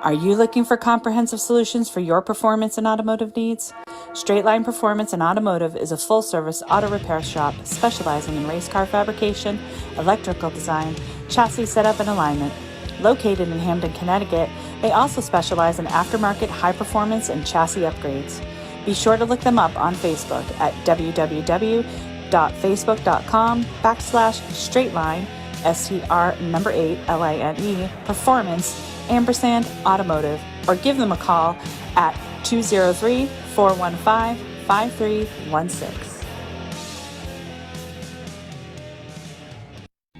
Are you looking for comprehensive solutions for your performance and automotive needs? Straightline Performance and Automotive is a full-service auto repair shop specializing in race car fabrication, electrical design, chassis setup and alignment. Located in Hamden, Connecticut, they also specialize in aftermarket high performance and chassis upgrades. Be sure to look them up on Facebook at www.facebook.com/straightline, STR8LINE, Performance, &Automotive, or give them a call at 203-415-5316.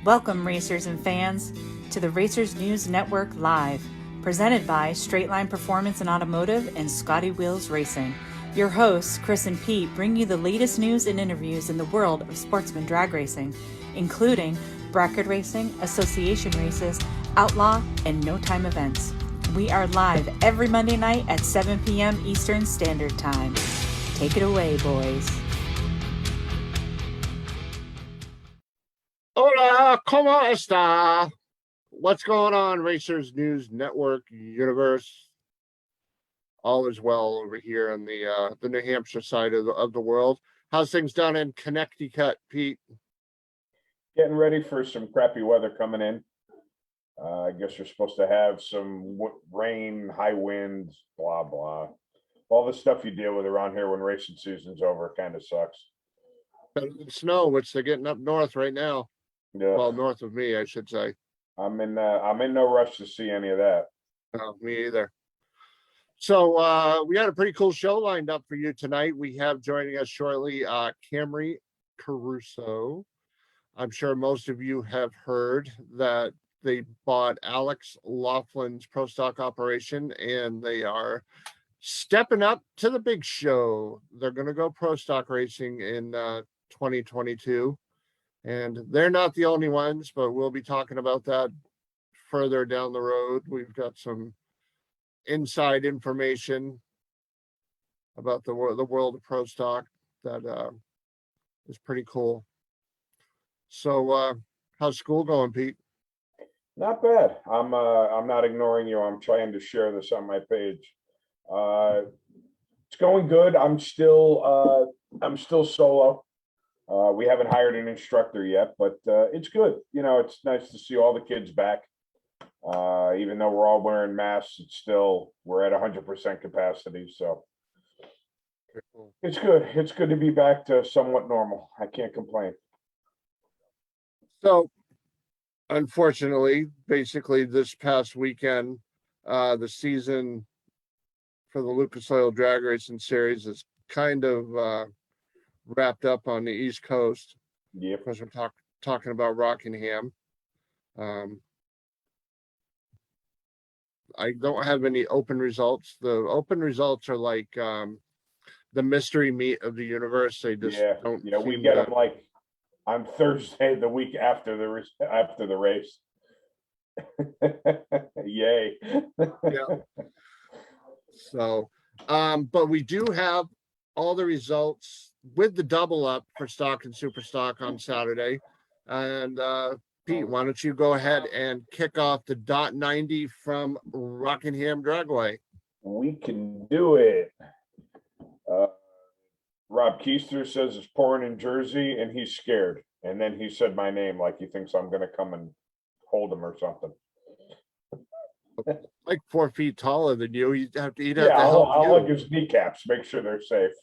Welcome, racers and fans, to the Racers News Network Live, presented by Straightline Performance and Automotive and Scotty Wheels Racing. Your hosts, Chris and Pete, bring you the latest news and interviews in the world of sportsman drag racing, including bracket racing, association races, outlaw, and no-time events. We are live every Monday night at 7 p.m. Eastern Standard Time. Take it away, boys. Hola, ¿cómo está? What's going on, Racers News Network universe? All is well over here on the New Hampshire side of the world. How's things down in Connecticut, Pete? Getting ready for some crappy weather coming in. I guess you're supposed to have some rain, high winds, blah, blah. All the stuff you deal with around here when racing season's over kind of sucks. Better than snow, which they're getting up north right now. Yeah. Well, north of me, I should say. I'm in no rush to see any of that. No, me either. So we had a pretty cool show lined up for you tonight. We have joining us shortly CAMRIE CARUSO. I'm sure most of you have heard that they bought Alex Laughlin's Pro Stock operation, and they are stepping up to the big show. They're going to go Pro Stock racing in 2022, and they're not the only ones, but we'll be talking about that further down the road. We've got some inside information about the world of Pro Stock that is pretty cool. So how's school going, Pete? Not bad. I'm not ignoring you. I'm trying to share this on my page. It's going good. I'm still solo. We haven't hired an instructor yet, but it's good. You know, it's nice to see all the kids back. Even though we're all wearing masks, we're at 100% capacity. So it's good. It's good to be back to somewhat normal. I can't complain. So, unfortunately, basically this past weekend, the season for the Lucas Oil Drag Racing Series is kind of wrapped up on the East Coast. Yeah, because we're talking about Rockingham. I don't have any open results. The open results are like the mystery meat of the universe. They just don't. Yeah, we get them like on Thursday, the week after the race. Yay. Yeah. So, but we do have all the results with the double up for stock and super stock on Saturday. And Pete, why don't you go ahead and kick off the .90 from Rockingham Dragway? We can do it. Rob Keister says it's pouring in Jersey and he's scared. And then he said my name like he thinks I'm going to come and hold him or something. Like 4 feet taller than you. You'd have to I'll look his kneecaps, make sure they're safe.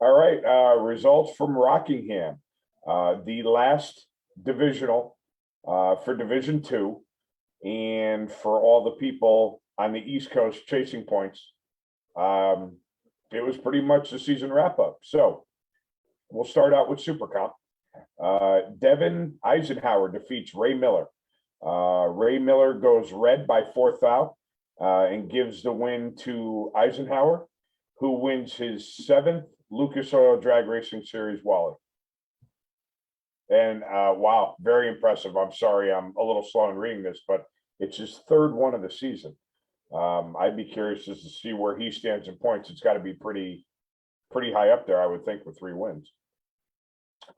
All right. Results from Rockingham. The last divisional for Division 2. And for all the people on the East Coast chasing points, it was pretty much the season wrap up. So we'll start out with Super Comp. Devin Eisenhower defeats Ray Miller. Ray Miller goes red by 4th out and gives the win to Eisenhower, who wins his 7th Lucas Oil Drag Racing Series wallet. And wow, very impressive. I'm sorry, I'm a little slow in reading this, but it's his third one of the season. I'd be curious just to see where he stands in points. It's got to be pretty high up there, I would think, with 3 wins.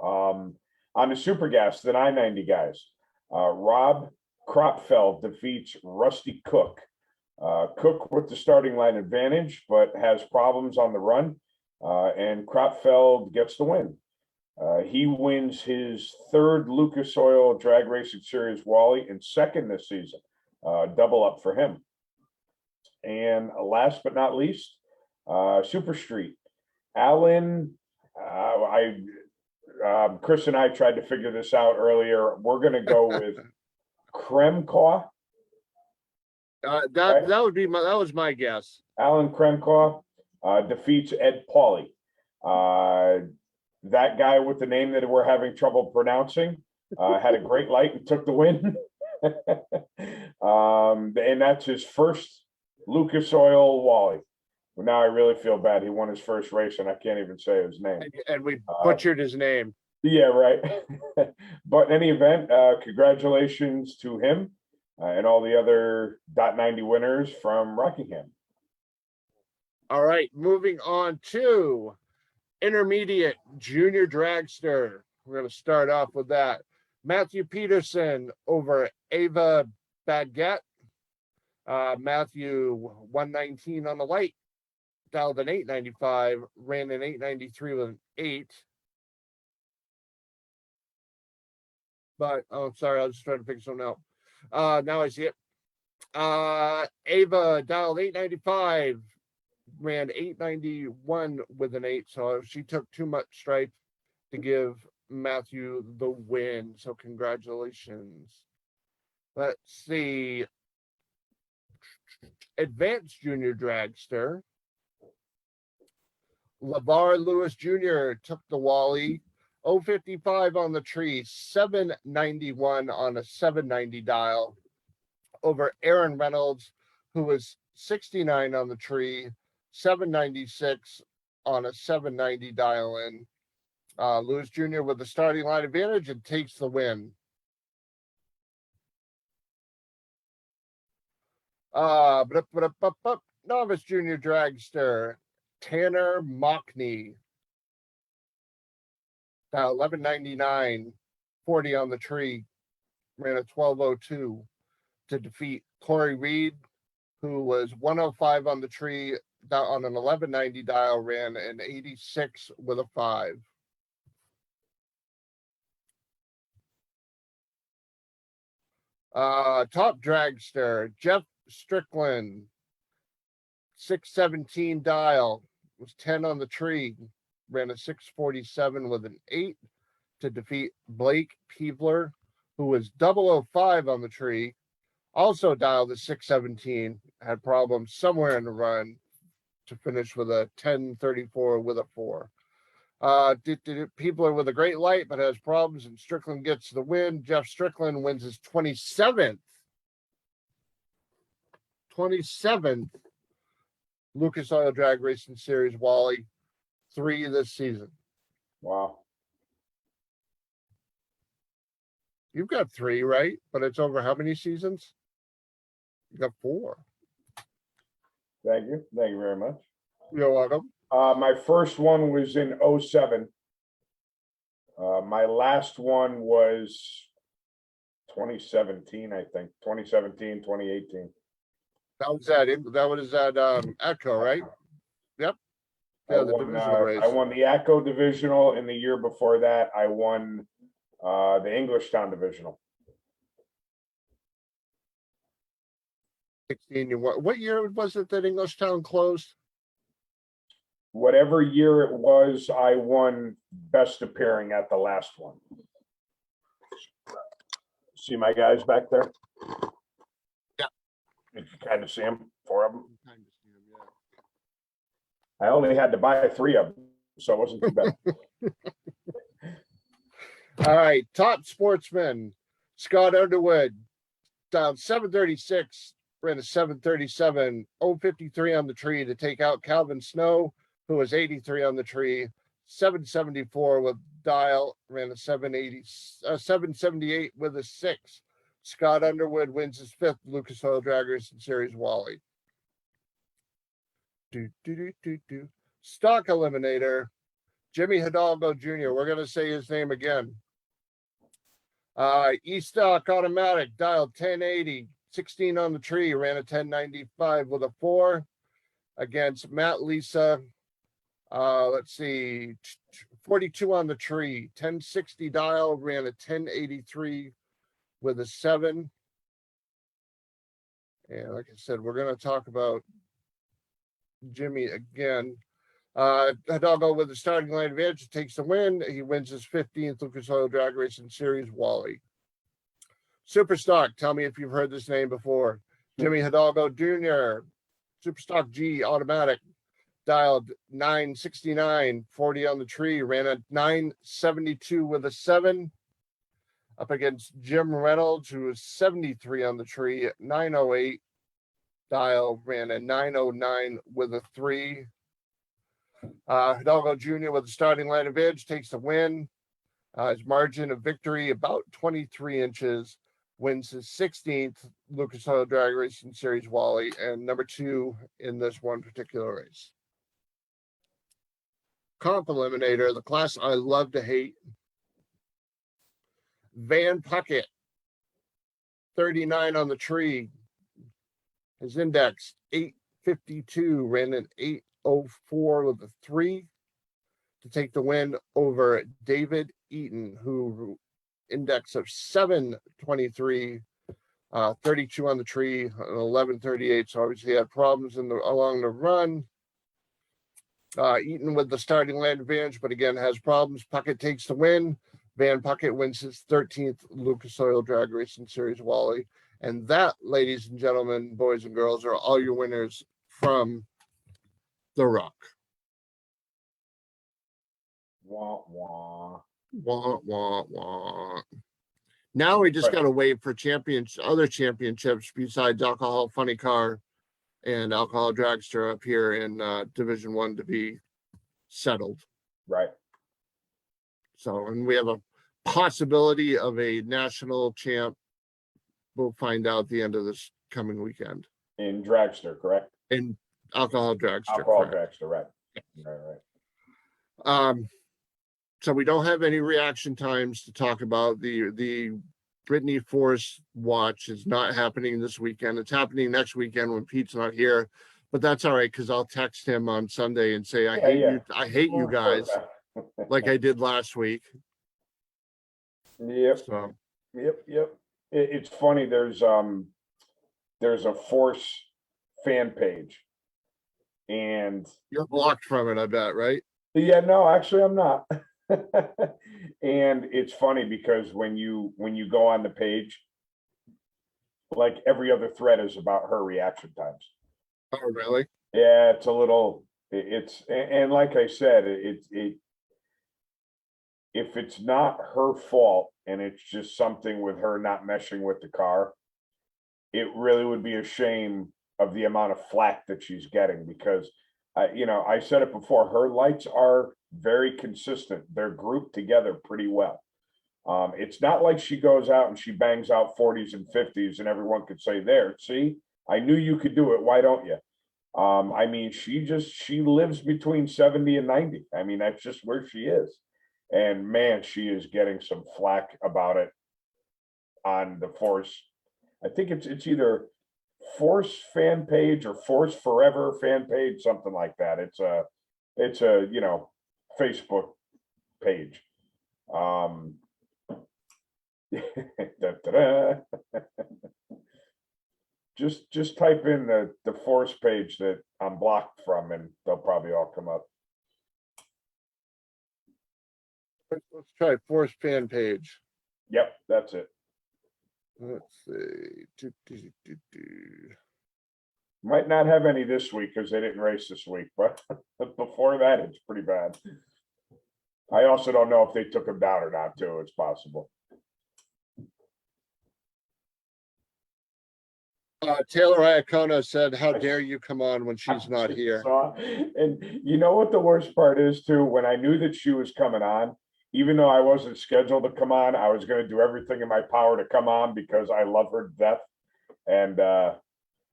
On the Super Gas, the 990 guys, Rob Kropfeld defeats Rusty Cook. Cook with the starting line advantage, but has problems on the run, and Kropfeld gets the win. He wins his 3rd Lucas Oil Drag Racing Series Wally and 2nd this season. Double up for him. And last but not least, Super Street. Alan, Chris and I tried to figure this out earlier. We're going to go with Kremkaw. That was my guess. Alan Kremkaw defeats Ed Pauly. That guy with the name that we're having trouble pronouncing had a great light and took the win. And that's his first Lucas Oil Wally. Well, now I really feel bad. He won his first race and I can't even say his name. And we butchered his name. Yeah, right. But in any event, congratulations to him and all the other .90 winners from Rockingham. All right, moving on to intermediate junior dragster. We're going to start off with that. Matthew Peterson over Ava Baguette. Matthew 119 on the light, dialed an 895, ran an 893 with an 8. But oh, sorry, I was just trying to figure something out. Now I see it. Ava dialed 895, ran 891 with an 8, so she took too much stripe to give Matthew the win. So congratulations. Let's see. Advanced junior dragster. LeVar Lewis Jr. took the Wally. 055 on the tree, 791 on a 790 dial over Aaron Reynolds, who was 69 on the tree, 796 on a 790 dial in. Lewis Jr. with the starting line advantage and takes the win. Novice junior dragster, Tanner Mockney. 1199, 40 on the tree, ran a 1202 to defeat Corey Reed, who was 105 on the tree, on an 1190 dial, ran an 86 with a 5. Top dragster, Jeff Strickland, 617 dial, was 10 on the tree, ran a 647 with an 8 to defeat Blake Peebler, who was 005 on the tree, also dialed a 617, had problems somewhere in the run to finish with a 1034 with a 4. Peebler with a great light, but has problems, and Strickland gets the win. Jeff Strickland wins his 27th Lucas Oil Drag Racing Series Wally, 3 this season. Wow. You've got 3, right? But it's over how many seasons? You got 4. Thank you. Thank you very much. You're welcome. My first one was in 07. My last one was 2017, I think. 2017, 2018. That was that Echo, right? Yep. Yeah, the divisional race. I won the ACO divisional, and the year before that, I won the Englishtown divisional. 16. What year was it that Englishtown closed? Whatever year it was, I won best appearing at the last one. See my guys back there? Yeah. You can kind of see them, 4 of them. I only had to buy 3 of them, so it wasn't too bad. All right, top sportsman, Scott Underwood, down 736, ran a 737, 053 on the tree to take out Calvin Snow, who was 83 on the tree, 774 with Dial, ran a 778 with a 6. Scott Underwood wins his 5th Lucas Oil Drag Racing Series Wally. Stock Eliminator, Jimmy Hidalgo Jr. We're going to say his name again. E-Stock Automatic, dialed 1080, 16 on the tree, ran a 1095 with a 4 against Matt Lisa. Let's see, 42 on the tree, 1060 dial, ran a 1083 with a 7. And like I said, we're going to talk about Jimmy again. Hidalgo with the starting line advantage takes the win. He wins his 15th Lucas Oil Drag Racing Series Wally. Superstock, tell me if you've heard this name before. Jimmy Hidalgo Jr., Superstock G Automatic, dialed 969, 40 on the tree, ran a 972 with a 7. Up against Jim Reynolds, who was 73 on the tree, 908 dial, ran a 909 with a 3. Hidalgo Jr. with the starting line advantage takes the win. His margin of victory about 23 inches, wins his 16th Lucas Oil Drag Racing Series Wally, and number 2 in this one particular race. Comp Eliminator, the class I love to hate. Van Puckett, 39 on the tree. His index, 852, ran an 804 with a 3 to take the win over David Eaton, who index of 723, 32 on the tree, an 1138. So obviously had problems along the run. Eaton with the starting line advantage, but again has problems. Puckett takes the win. Van Puckett wins his 13th Lucas Oil Drag Racing Series Wally. And that, ladies and gentlemen, boys and girls, are all your winners from the Rock. Wah, wah. Wah, wah, wah. Now we just got to wait for other championships besides Alcohol Funny Car and Alcohol Dragster up here in Division 1 to be settled. Right. So, and we have a possibility of a national champ. We'll find out at the end of this coming weekend. In Dragster, correct? In Alcohol Dragster. Alcohol correct. Dragster, right. Right. So we don't have any reaction times to talk about. The Brittany Force watch is not happening this weekend. It's happening next weekend when Pete's not here, but that's all right because I'll text him on Sunday and say I hate you guys, like I did last week. Yep. So. Yep. It's funny. There's a Force fan page, and you're blocked from it, I bet, right? Yeah, no, actually, I'm not. And it's funny because when you go on the page, like every other thread is about her reaction times. Oh, really? Yeah, it's a little. And like I said, if it's not her fault and it's just something with her not meshing with the car, it really would be a shame of the amount of flack that she's getting because, I said it before, her lights are very consistent. They're grouped together pretty well. It's not like she goes out and she bangs out 40s and 50s and everyone could say, there, see, I knew you could do it. Why don't you? I mean, she lives between 70 and 90. I mean, that's just where she is. And man, she is getting some flack about it on the Force. I think it's either Force fan page or Force Forever fan page, something like that. It's a Facebook page. Just type in the Force page that I'm blocked from and they'll probably all come up. Let's try Force fan page. Yep, that's it. Let's see. Might not have any this week because they didn't race this week, but before that, it's pretty bad. I also don't know if they took him down or not, too. It's possible. Taylor Iacona said, "How dare you come on when she's not here?" And you know what the worst part is too? When I knew that she was coming on, even though I wasn't scheduled to come on, I was going to do everything in my power to come on because I love her to death. And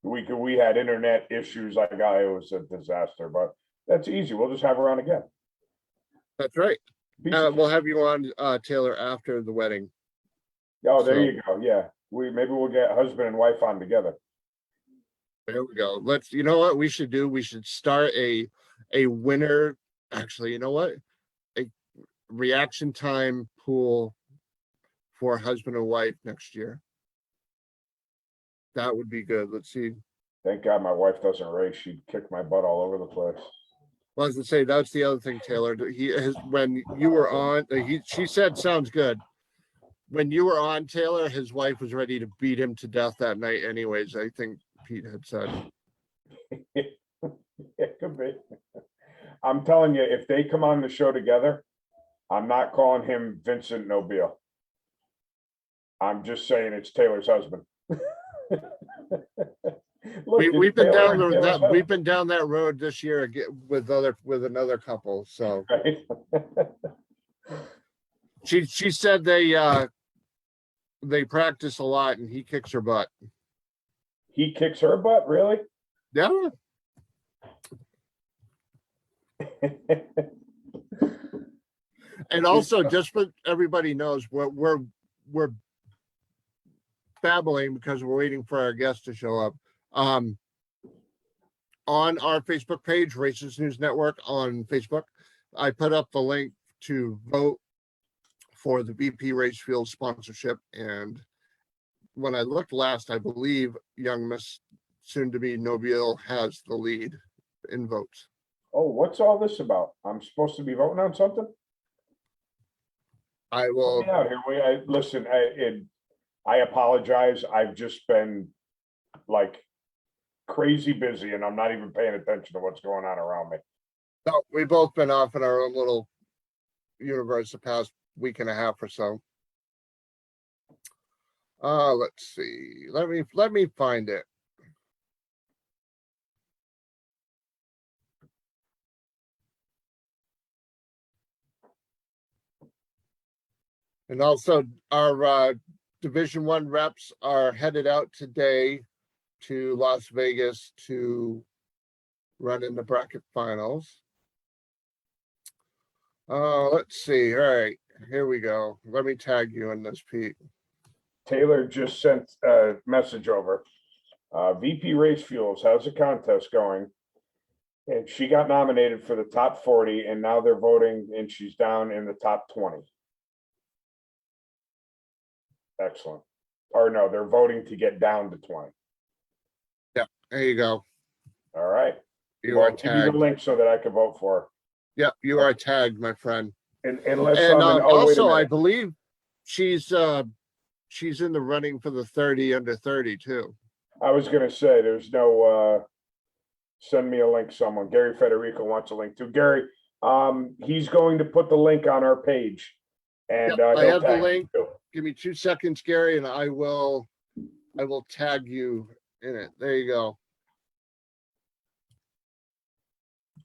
we had internet issues. It was a disaster, but that's easy. We'll just have her on again. That's right. Piece of- We'll have you on, Taylor, after the wedding. Oh, there So- you go. Yeah, maybe we'll get husband and wife on together. There we go. You know what we should do? We should start a winner. Actually, you know what? A reaction time pool for husband and wife next year. That would be good. Let's see. Thank God my wife doesn't race. She'd kick my butt all over the place. Well, I was gonna say that's the other thing, Taylor. When you were on, she said sounds good. When you were on, Taylor, his wife was ready to beat him to death that night. Anyways, I think Pete had said. It could be. I'm telling you, if they come on the show together, I'm not calling him Vincent Nobile. I'm just saying it's Taylor's husband. Look, We've been Taylor down and Taylor's we've been down that road this year with another couple. So husband, right? she said they practice a lot and he kicks her butt. He kicks her butt, really? Yeah. And also, just so everybody knows, we're babbling because we're waiting for our guests to show up. On our Facebook page, Racers News Network on Facebook, I put up the link to vote for the VP Race Field sponsorship. And when I looked last, I believe young Miss soon to be Nobile has the lead in votes. Oh, what's all this about? I'm supposed to be voting on something? I will. Help me out here. Listen, I apologize. I've just been like crazy busy and I'm not even paying attention to what's going on around me. No, we've both been off in our own little universe the past week and a half or so. Let's see. Let me find it. And also our Division I reps are headed out today to Las Vegas to run in the bracket finals. Let's see. All right, here we go. Let me tag you in this, Pete. Taylor just sent a message over. VP Race Fuels, how's the contest going? And she got nominated for the top 40 and now they're voting and she's down in the top 20. Excellent. Or no, they're voting to get down to 20. Yeah, there you go. All right. You are Give me the tagged. link so that I can vote for her. Yeah, you are tagged, my friend. Unless And wait a also, I minute. believe she's in the running for the 30 under 30 too. I was gonna say there's no send me a link, someone. Gary Federico wants a link too. Gary, he's going to put the link on our page. And Yep, I he'll have the tag you link. too. Give me 2 seconds, Gary, and I will tag you in it. There you go.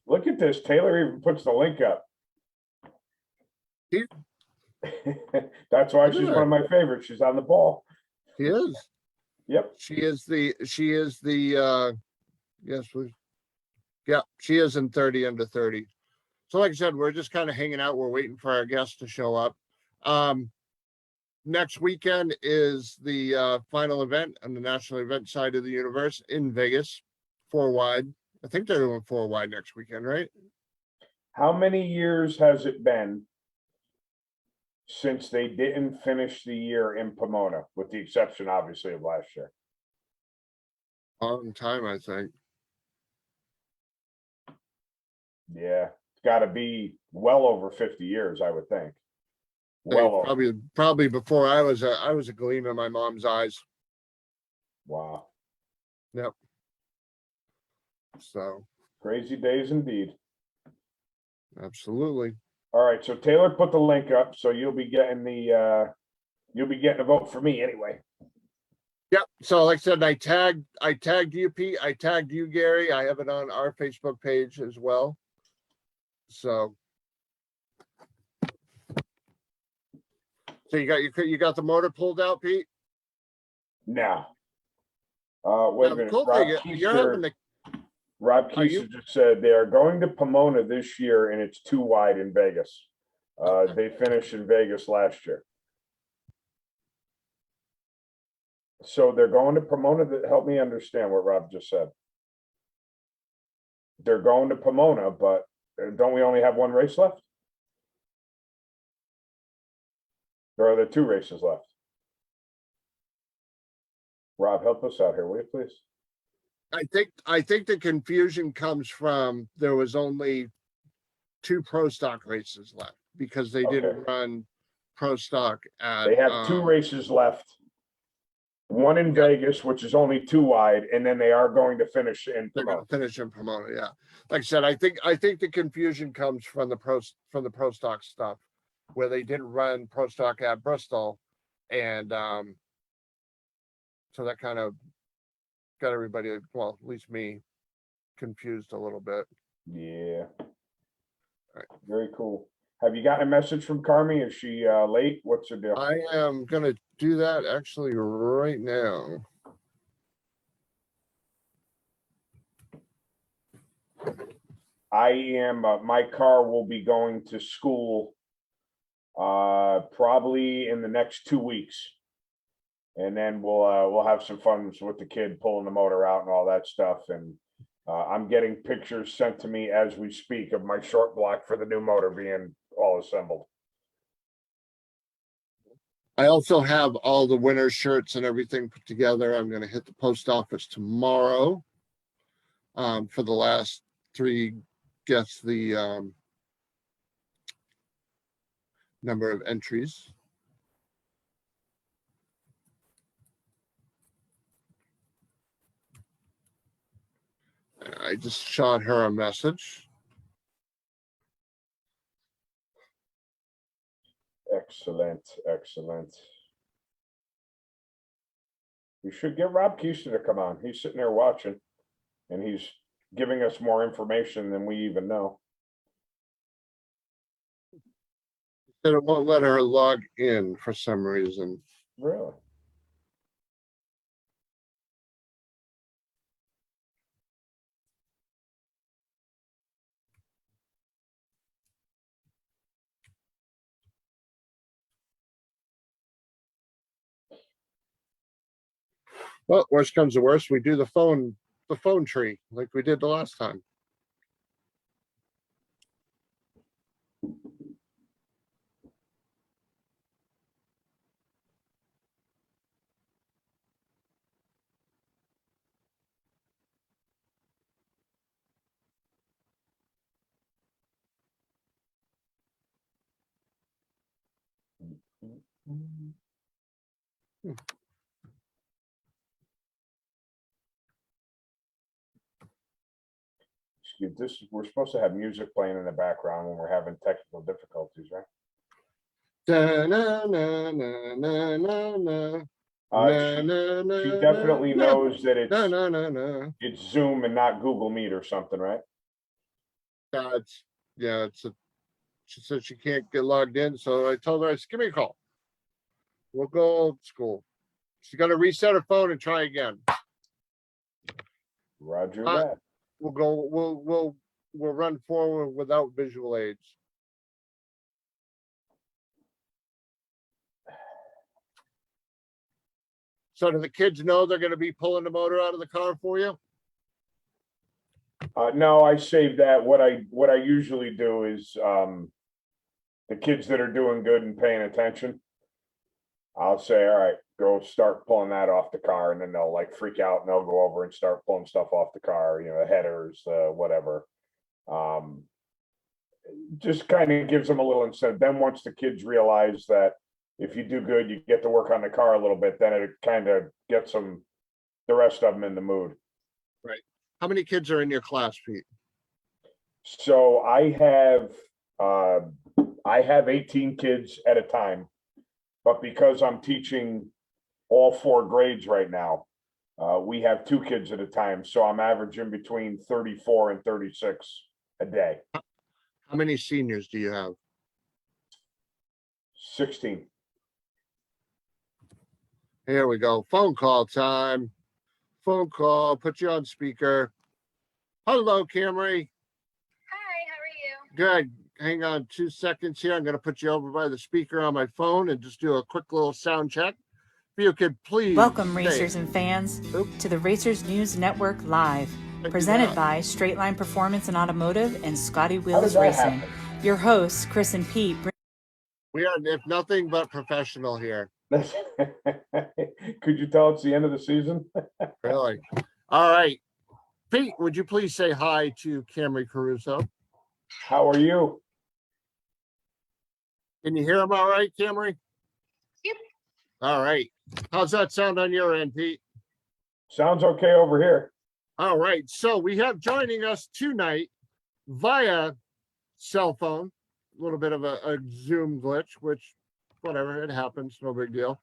Look at this. Taylor even puts the link up. He- That's why Look at she's her. one of my favorites. She's on the ball. He is. Yep. She is the yes, yeah, she is in 30 under 30. So like I said, we're just kind of hanging out. We're waiting for our guests to show up. Next weekend is the final event on the national event side of the universe in Vegas, 4 wide. I think they're doing 4 wide next weekend, right? How many years has it been since they didn't finish the year in Pomona, with the exception, obviously, of last year? Long time, I think. Yeah, it's got to be well over 50 years, I would think. Well over. Probably before I was a gleam in my mom's eyes. Wow. Yep. So Crazy days indeed. absolutely. All right, so Taylor put the link up, so you'll be getting a vote for me anyway. Yep. So like I said, I tagged you, Pete. I tagged you, Gary. I have it on our Facebook page as well. So you got the motor pulled out, Pete? Now, wait a Now, the minute. cool thing, you're having the Rob Are you- Keister just said they are going to Pomona this year and it's too wide in Vegas. They finished in Vegas last year. So they're going to Pomona. Help me understand what Rob just said. They're going to Pomona, but don't we only have one race left? Or are there two races left? Rob, help us out here, will you please? I think the confusion comes from there was only 2 pro stock races left because they didn't run pro stock at. They have 2 races left. One in Vegas, which is only 2 wide, and then they are going to finish in They're going Pomona. to finish in Pomona. Yeah, like I said, I think the confusion comes from the pro stock stuff, where they didn't run pro stock at Bristol, and so that kind of got everybody, well, at least me, confused a little bit. Yeah. Right. Very cool. Have you gotten a message from CARMIE? Is she late? What's her deal? I am gonna do that actually right now. I am, my car will be going to school probably in the next 2 weeks. And then we'll have some fun with the kid pulling the motor out and all that stuff. And I'm getting pictures sent to me as we speak of my short block for the new motor being all assembled. I also have all the winter shirts and everything put together. I'm gonna hit the post office tomorrow. For the last 3, guess the number of entries. I just shot her a message. Excellent, excellent. We should get Rob Keister to come on. He's sitting there watching, and he's giving us more information than we even know. And it won't let her log in for some reason. Really? Well, worst comes to worst, we do the phone tree like we did the last time. This, we're supposed to have music playing in the background when we're having technical difficulties, right? Da, na, na, na, na, na, na. She definitely knows that it's Zoom and not Google Meet or something, right? She said she can't get logged in, so I told her, I said, give me a call. We'll go old school. She's gonna reset her phone and try again. Roger that. We'll run forward without visual aids. So do the kids know they're gonna be pulling the motor out of the car for you? No, I saved that. What I usually do is the kids that are doing good and paying attention, I'll say, all right, go start pulling that off the car, and then they'll like freak out and they'll go over and start pulling stuff off the car, you know, the headers, whatever. Just kind of gives them a little incentive. Then once the kids realize that if you do good, you get to work on the car a little bit, then it kind of gets them, the rest of them, in the mood. Right. How many kids are in your class, Pete? So I have 18 kids at a time, but because I'm teaching all 4 grades right now. We have 2 kids at a time, so I'm averaging between 34 and 36 a day. How many seniors do you have? 16. Here we go. Phone call time. Phone call. Put you on speaker. Hello, CAMRIE. Hi, how are you? Good. Hang on 2 seconds here. I'm going to put you over by the speaker on my phone and just do a quick little sound check. If you could please. Welcome, racers and fans, to the Racers News Network Live, presented by Straight Line Performance and Automotive and Scotty Wheels Racing. Your hosts, Chris and Pete. We are, if nothing but professional here. Could you tell it's the end of the season? Really? All right. Pete, would you please say hi to CAMRIE CARUSO? How are you? Can you hear him all right, CAMRIE? Yep. All right. How's that sound on your end, Pete? Sounds okay over here. All right. So we have joining us tonight via cell phone, a little bit of a Zoom glitch, which whatever, it happens. No big deal.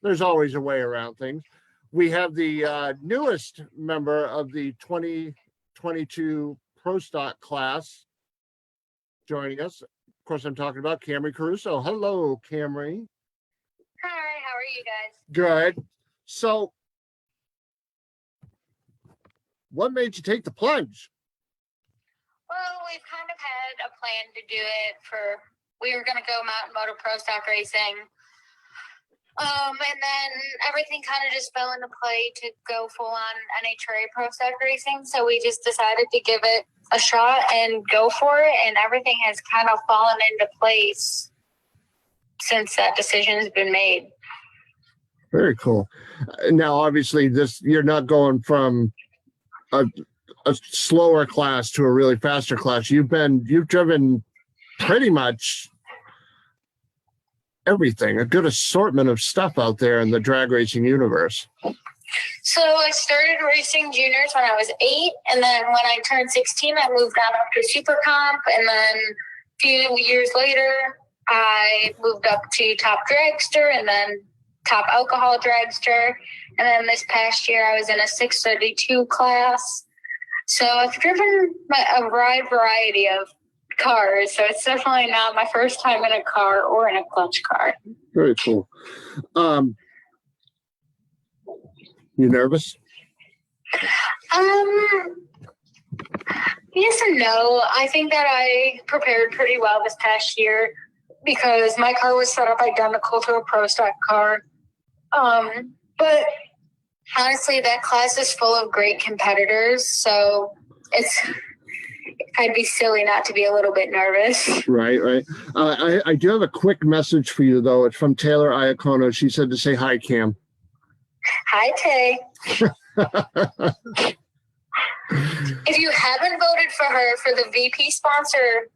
There's always a way around things. We have the newest member of the 2022 Pro Stock class joining us. Of course, I'm talking about CAMRIE CARUSO. Hello, CAMRIE. Hi, how are you guys? Good. So, what made you take the plunge? Well, we've kind of had a plan to do it we were going to go Mountain Motor Pro Stock Racing. And then everything kind of just fell into play to go full on NHRA Pro Stock Racing. So we just decided to give it a shot and go for it. And everything has kind of fallen into place since that decision has been made. Very cool. Now, obviously, you're not going from a slower class to a really faster class. You've driven pretty much everything, a good assortment of stuff out there in the drag racing universe. So I started racing juniors when I was 8, and then when I turned 16, I moved on up to Super Comp, and then a few years later, I moved up to Top Dragster, and then Top Alcohol Dragster, and then this past year, I was in a 632 class. So I've driven a wide variety of cars, so it's definitely not my first time in a car or in a clutch car. Very cool. You nervous? Yes and no. I think that I prepared pretty well this past year because my car was set up identical to a Pro Stock car. But honestly, that class is full of great competitors, so I'd be silly not to be a little bit nervous. Right. I do have a quick message for you, though. It's from Taylor Iacono. She said to say hi, Cam. Hi, Tay. If you haven't voted for her for the VP sponsor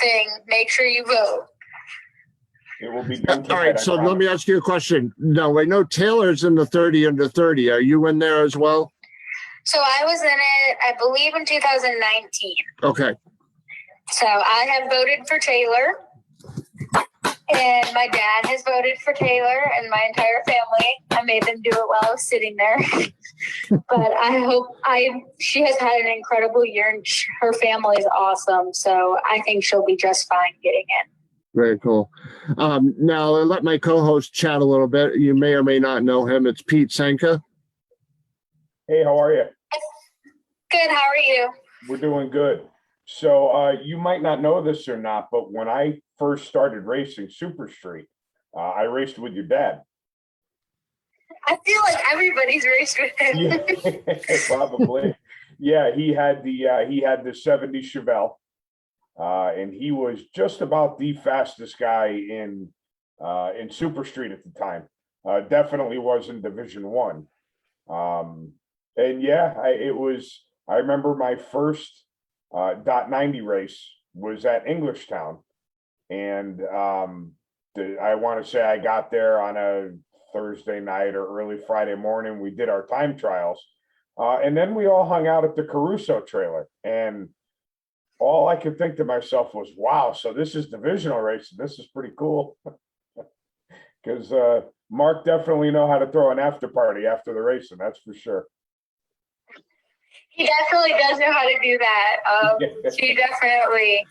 thing, make sure you vote. It will be done. All right, so let me ask you a question. No, I know Taylor's in the 30 under 30. Are you in there as well? So I was in it, I believe, in 2019. Okay. So I have voted for Taylor, and my dad has voted for Taylor, and my entire family. I made them do it while I was sitting there. But she has had an incredible year, and her family is awesome. So I think she'll be just fine getting in. Very cool. Now, I'll let my co-host chat a little bit. You may or may not know him. It's Pete Senka. Hey, how are you? Good. How are you? We're doing good. So you might not know this or not, but when I first started racing Super Street, I raced with your dad. I feel like everybody's raced with him. Yeah, probably. Yeah, he had the 70 Chevelle, and he was just about the fastest guy in Super Street at the time. Definitely was in Division 1. And yeah, I remember my first .90 race was at Englishtown, and I want to say I got there on a Thursday night or early Friday morning. We did our time trials, and then we all hung out at the CARUSO trailer, and all I could think to myself was, wow, so this is divisional racing. This is pretty cool. Because Mark definitely know how to throw an after party after the racing. That's for sure. He definitely does know how to do that. He definitely,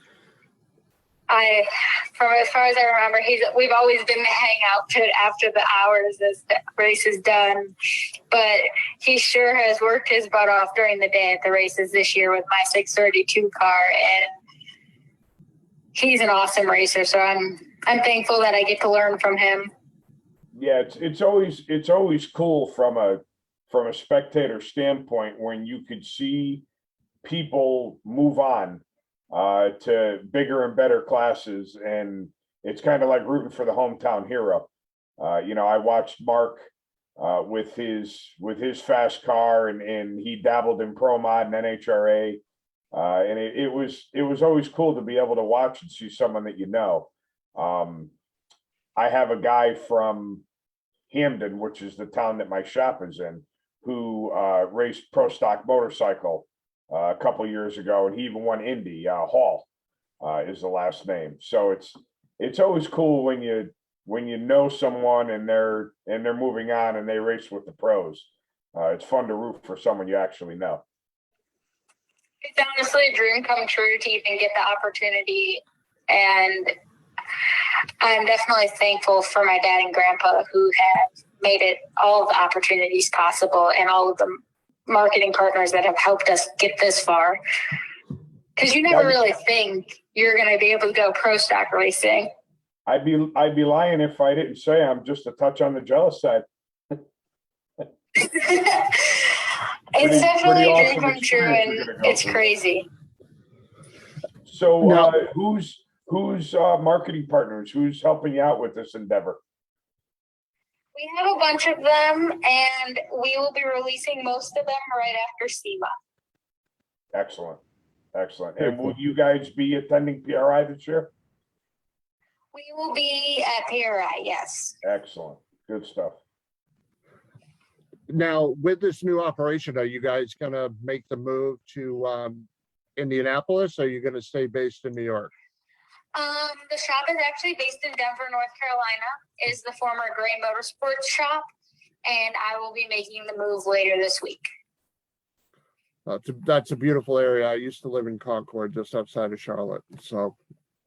from as far as I remember, we've always been the hangout pit after the hours as the race is done. But he sure has worked his butt off during the day at the races this year with my 632 car, and he's an awesome racer. So I'm thankful that I get to learn from him. Yeah, it's always cool from a spectator standpoint when you could see people move on to bigger and better classes, and it's kind of like rooting for the hometown hero. I watched Mark with his fast car, and he dabbled in Pro Mod and NHRA, and it was always cool to be able to watch and see someone that you know. I have a guy from Hamden, which is the town that my shop is in, who raced pro stock motorcycle a couple years ago, and he even won Indy. Hall is the last name. So it's always cool when you know someone and they're moving on and they race with the pros. It's fun to root for someone you actually know. It's honestly a dream come true to even get the opportunity, and I'm definitely thankful for my dad and grandpa who have made it all of the opportunities possible and all of the marketing partners that have helped us get this far. Because you never really think you're going to be able to go pro stock racing. I'd be lying if I didn't say I'm just a touch on the jealous side. It's definitely a dream awesome come true, and it's crazy. So who's marketing partners? Who's helping you out with this endeavor? We have a bunch of them, and we will be releasing most of them right after SEMA. Excellent. And will you guys be attending PRI this year? We will be at PRI, yes. Excellent. Good stuff. Now, with this new operation, are you guys going to make the move to Indianapolis, or are you going to stay based in New York? The shop is actually based in Denver, North Carolina. It is the former Gray Motorsports shop, and I will be making the move later this week. That's a beautiful area. I used to live in Concord, just outside of Charlotte, so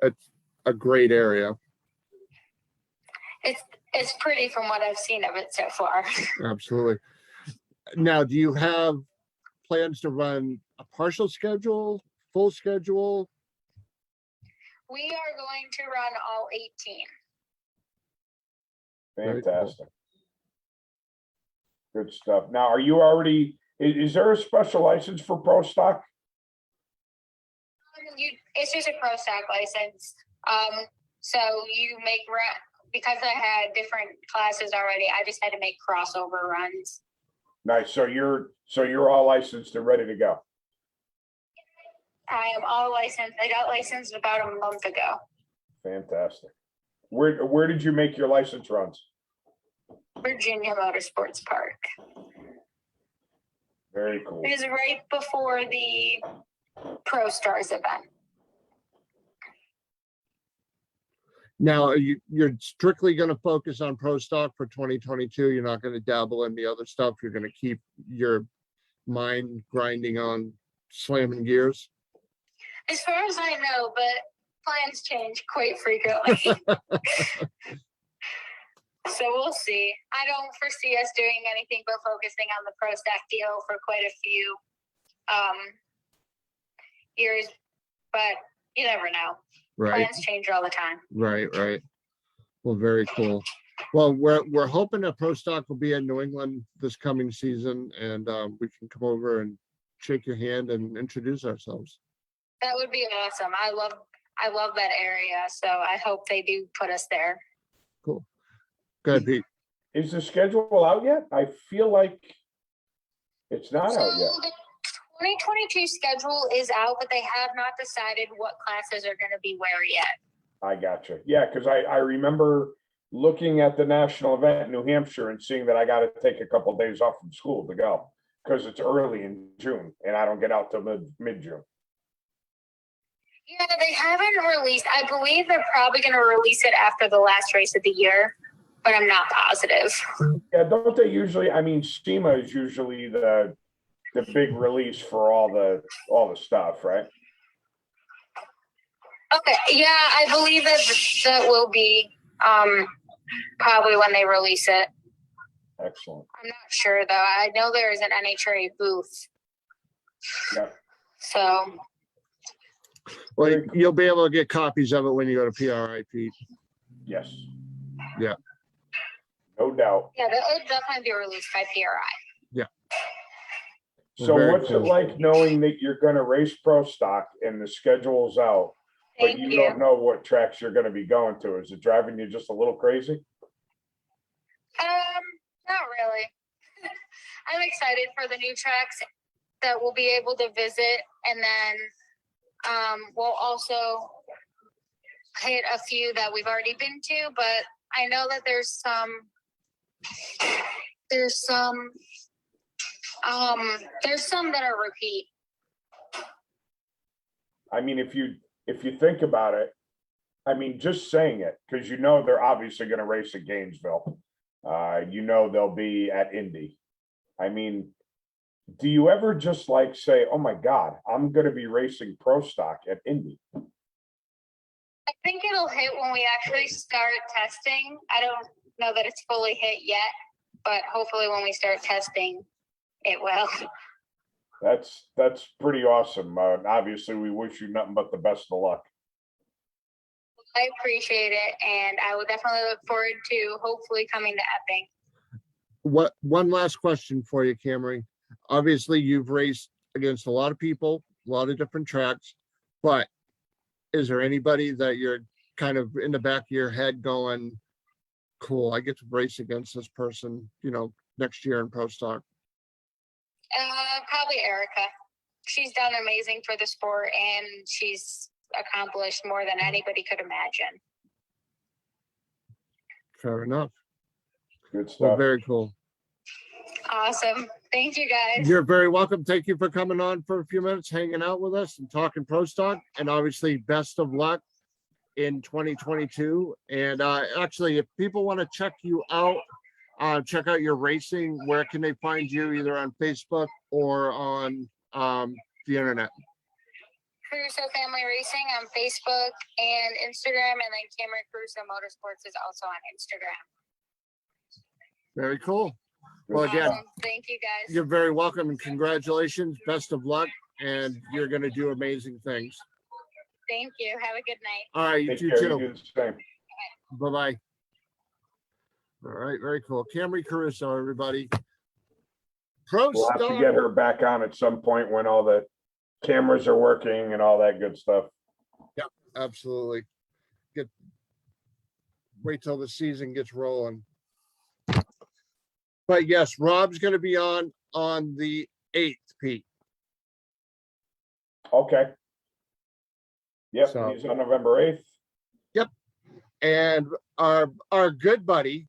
it's a great area. It's pretty from what I've seen of it so far. Absolutely. Now, do you have plans to run a partial schedule, full schedule? We are going to run all 18. Fantastic. Good stuff. Now, are you already, is there a special license for pro stock? It's just a pro stock license. So you make because I had different classes already, I just had to make crossover runs. Nice. So you're all licensed and ready to go. I am all licensed. I got licensed about a month ago. Fantastic. Where did you make your license runs? Virginia Motorsports Park. Very cool. It was right before the Pro Stars event. Now, you're strictly going to focus on pro stock for 2022. You're not going to dabble in the other stuff. You're going to keep your mind grinding on slamming gears. As far as I know, but plans change quite frequently. So we'll see. I don't foresee us doing anything but focusing on the pro stock deal for quite a few years, but you never know. Right. Plans change all the time. Right. Well, very cool. Well, we're hoping that pro stock will be in New England this coming season, and we can come over and shake your hand and introduce ourselves. That would be awesome. I love that area, so I hope they do put us there. Cool. Go ahead, Pete. Is the schedule out yet? I feel like it's not out yet. The 2022 schedule is out, but they have not decided what classes are going to be where yet. I gotcha. Yeah, because I remember looking at the national event in New Hampshire and seeing that I got to take a couple of days off from school to go because it's early in June and I don't get out till mid-June. Yeah, they haven't released. I believe they're probably going to release it after the last race of the year. but I'm not positive. Yeah, don't they usually, I mean, SEMA is usually the big release for all the stuff, right? Okay, yeah, I believe that will be probably when they release it. Excellent. I'm not sure though. I know there is an NHRA booth. Yeah. So. Well, you'll be able to get copies of it when you go to PRI, Pete. Yes. Yeah. No doubt. Yeah, it'll definitely be released by PRI. Yeah. So Very what's cool. it like knowing that you're going to race pro stock and the schedule's out, but Thank you you. don't know what tracks you're going to be going to? Is it driving you just a little crazy? Not really. I'm excited for the new tracks that we'll be able to visit, and then we'll also hit a few that we've already been to, but I know that there's some that are repeat. I mean, if you think about it, I mean, just saying it, because you know they're obviously going to race at Gainesville. You know they'll be at Indy. I mean, do you ever just like say, oh my God, I'm going to be racing pro stock at Indy? I think it'll hit when we actually start testing. I don't know that it's fully hit yet, but hopefully when we start testing, it will. That's pretty awesome. Obviously, we wish you nothing but the best of luck. I appreciate it, and I will definitely look forward to hopefully coming to Epping. One last question for you, CAMRIE. Obviously, you've raced against a lot of people, a lot of different tracks, but is there anybody that you're kind of in the back of your head going, cool, I get to race against this person, next year in pro stock? Probably Erica. She's done amazing for the sport, and she's accomplished more than anybody could imagine. Fair enough. Good stuff. Well, very cool. Awesome. Thank you, guys. You're very welcome. Thank you for coming on for a few minutes, hanging out with us and talking pro stock. And obviously, best of luck in 2022. And actually, if people want to check you out, check out your racing, where can they find you, either on Facebook or on the internet? CARUSO Family Racing on Facebook and Instagram, and then CAMRIE CARUSO Motorsports is also on Instagram. Very cool. Well, again, Awesome. Thank you, guys. you're very welcome and congratulations. Best of luck, and you're going to do amazing things. Thank you. Have a good night. All right, you Take too. care. You do the same. Bye-bye. All right, very cool. CAMRIE CARUSO, everybody. Pro We'll have to stock. get her back on at some point when all the cameras are working and all that good stuff. Yep, absolutely. Wait till the season gets rolling. But yes, Rob's going to be on the 8th, Pete. Okay. Yep, So- he's on November 8th. And our good buddy,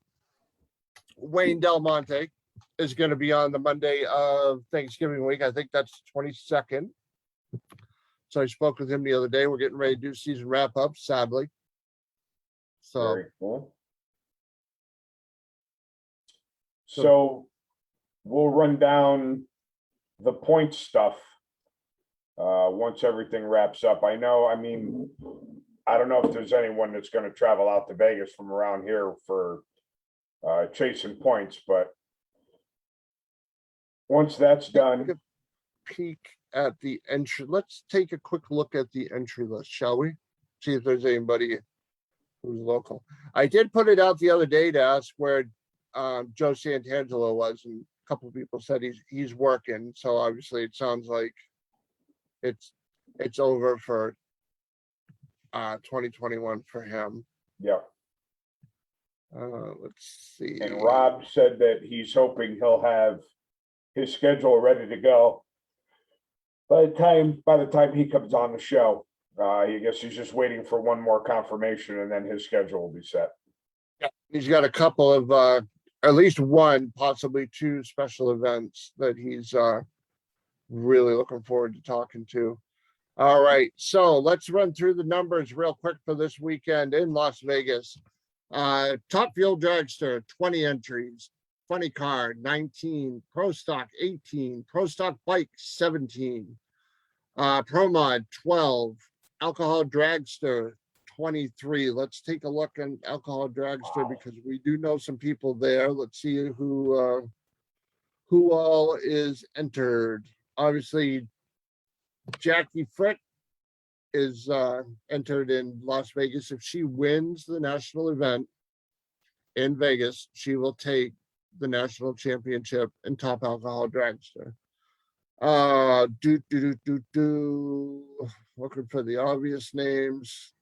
Wayne Del Monte, is going to be on the Monday of Thanksgiving week. I think that's 22nd. So I spoke with him the other day. We're getting ready to do season wrap up, sadly. So Very cool. So we'll run down the point stuff once everything wraps up. I mean, I don't know if there's anyone that's going to travel out to Vegas from around here for chasing points, but once that's done, peek at the entry. Let's take a quick look at the entry list, shall we? See if there's anybody who's local. I did put it out the other day to ask where Joe Santangelo was, and a couple of people said he's working. So obviously it sounds like it's over for 2021 for him. yeah. Let's see. And Rob said that he's hoping he'll have his schedule ready to go by the time he comes on the show. I guess he's just waiting for one more confirmation, and then his schedule will be set. Yeah, he's got a couple of at least one, possibly two special events that he's really looking forward to talking to. All right, so let's run through the numbers real quick for this weekend in Las Vegas. Top Fuel Dragster, 20 entries. Funny Car, 19. Pro Stock, 18. Pro Stock Bike, 17. Pro Mod, 12. Alcohol Dragster, 23. Let's take a look at Alcohol Dragster because we do know some people there. Let's see who all is entered. Obviously, Jackie Frick is entered in Las Vegas. If she wins the national event in Vegas, she will take the national championship in Top Alcohol Dragster. Looking for the obvious names.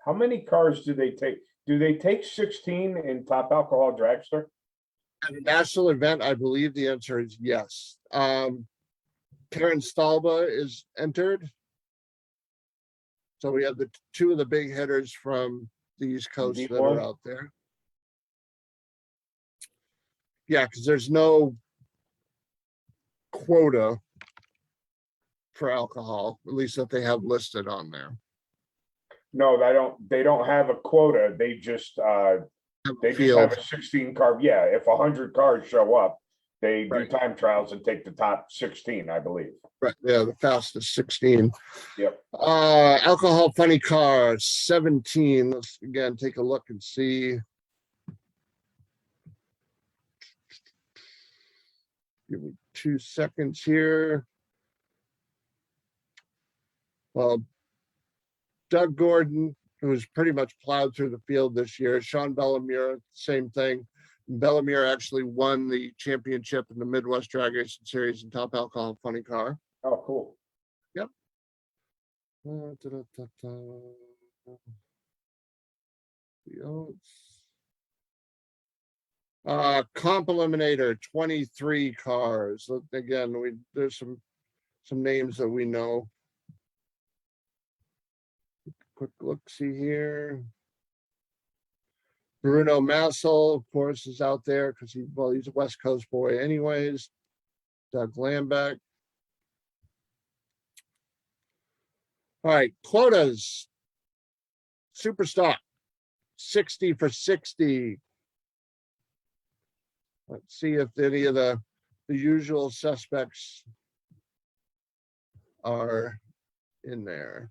How many cars do they take? Do they take 16 in Top Alcohol Dragster? At a national event, I believe the answer is yes. Karen Stalba is entered. So we have the two of the big hitters from the East Coast that are out there. Yeah, because there's no quota for alcohol, at least that they have listed on there. No, they don't have a quota. They just have a 16 car. Yeah, if 100 cars show up, they do time trials and take the top 16, I believe. Right, yeah, the fastest 16. Yep. Alcohol Funny Car, 17. Let's again take a look and see. Give me 2 seconds here. Well, Doug Gordon, who's pretty much plowed through the field this year. Sean Bellemere, same thing. Bellemere actually won the championship in the Midwest Drag Racing Series in Top Alcohol Funny Car. Oh, cool. Yep. Comp Eliminator, 23 cars. Again, there's some names that we know. Quick look, see here. Bruno Massel, of course, is out there because he's a West Coast boy anyways. Doug Lambeck. All right, quotas. Super stock, 60 for 60. Let's see if any of the usual suspects are in there.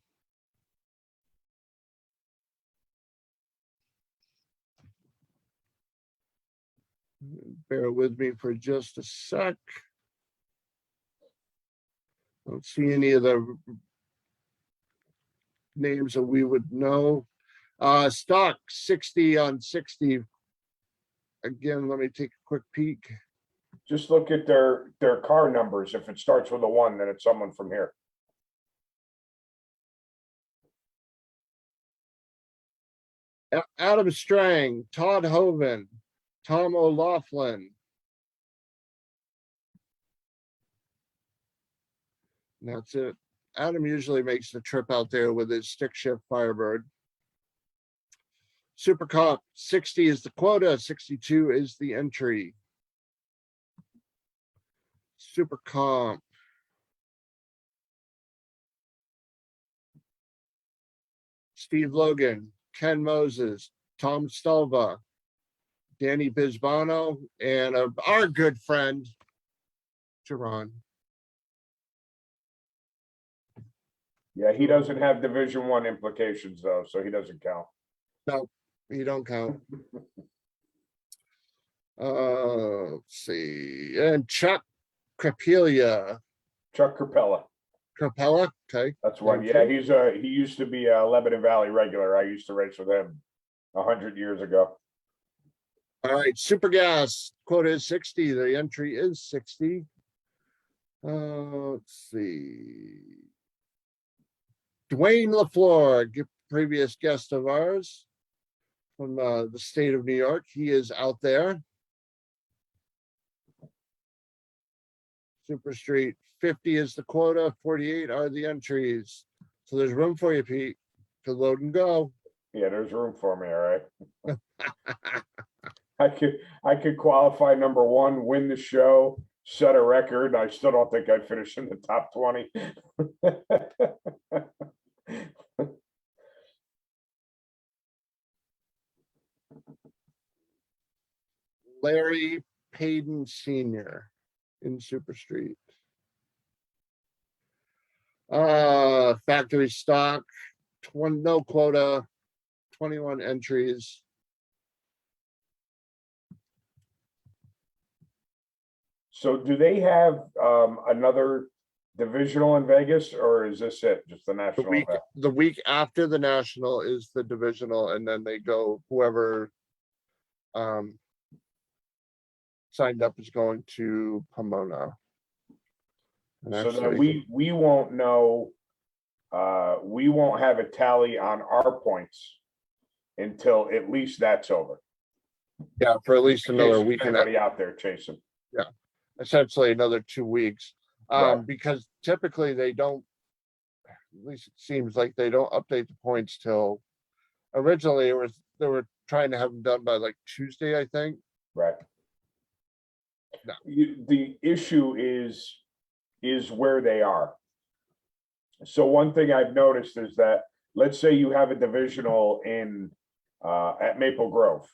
Bear with me for just a sec. Don't see any of the names that we would know. Stock 60 on 60. Again, let me take a quick peek. Just look at their car numbers. If it starts with a 1, then it's someone from here. Adam Strang, Todd Hoven, Tom O'Laughlin. That's it. Adam usually makes the trip out there with his stick shift Firebird. Super Comp, 60 is the quota, 62 is the entry. Super Comp. Steve Logan, Ken Moses, Tom Stalva, Danny Bisbano, and our good friend, Jerron. Yeah, he doesn't have Division 1 implications though, so he doesn't count. No, you don't count. Let's see. And Chuck Crepelia. Chuck Capella. Capella, okay. That's one. Yeah, he used to be a Lebanon Valley regular. I used to race with him 100 years ago. All right, Super Gas quota is 60. The entry is 60. Let's see. Dwayne LaFleur, previous guest of ours from the state of New York. He is out there. Super Street, 50 is the quota, 48 are the entries. So there's room for you, Pete, to load and go. Yeah, there's room for me, all right. I could qualify number 1, win the show, set a record. I still don't think I'd finish in the top 20. Larry Payton Sr. in Super Street. Factory stock, no quota, 21 entries. So do they have another divisional in Vegas, or is this it, just the national event? The week after the national is the divisional, and then they go, whoever signed up is going to Pomona. And So then we won't know, we won't have a tally on our points until at least that's over. Yeah, for at least another week and anybody out there chasing. Yeah, essentially another 2 weeks. Right. Because typically they don't, at least it seems like they don't update the points till, originally they were trying to have them done by like Tuesday, I think. Right. No. The issue is where they are. So one thing I've noticed is that, let's say you have a divisional in at Maple Grove,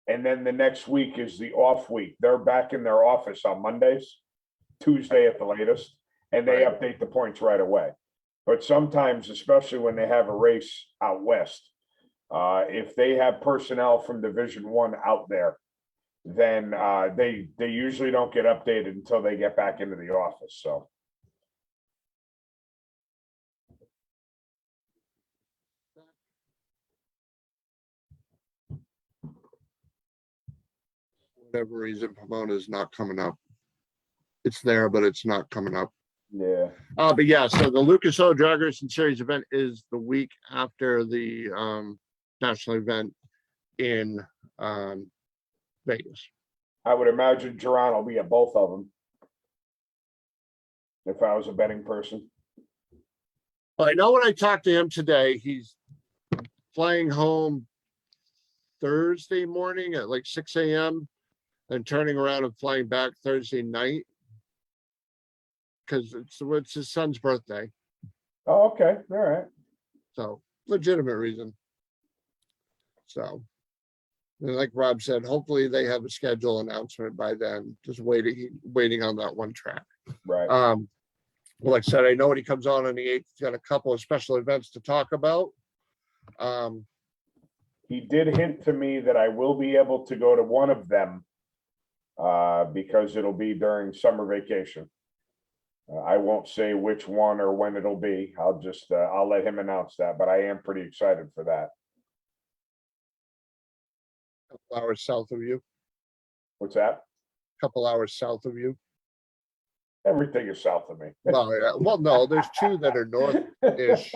and then the next week is the off week. They're back in their office on Mondays, Tuesday at the latest, and they Right. update the points right away. But sometimes, especially when they have a race out west, if they have personnel from Division I out there, then they usually don't get updated until they get back into the office. So whatever reason, Pomona is not coming up. It's there, but it's not coming up. yeah. But yeah, so the Lucas Oil Drag Racing Series event is the week after the national event in Vegas. I would imagine Geron will be at both of them. If I was a betting person. Well, I know when I talked to him today, he's flying home Thursday morning at like 6 a.m. and turning around and flying back Thursday night. Because it's his son's birthday. Oh, okay. All right. So legitimate reason. So, and like Rob said, hopefully they have a schedule announcement by then. Just waiting on that one track. Right. Well, like I said, I know when he comes on the 8th, he's got a couple of special events to talk about. He did hint to me that I will be able to go to one of them because it'll be during summer vacation. I won't say which one or when it'll be. I'll just I'll let him announce that, but I am pretty excited for that. Couple hours south of you. What's that? Couple hours south of you. Everything is south of me. Well, yeah. Well, no, there's two that are north-ish.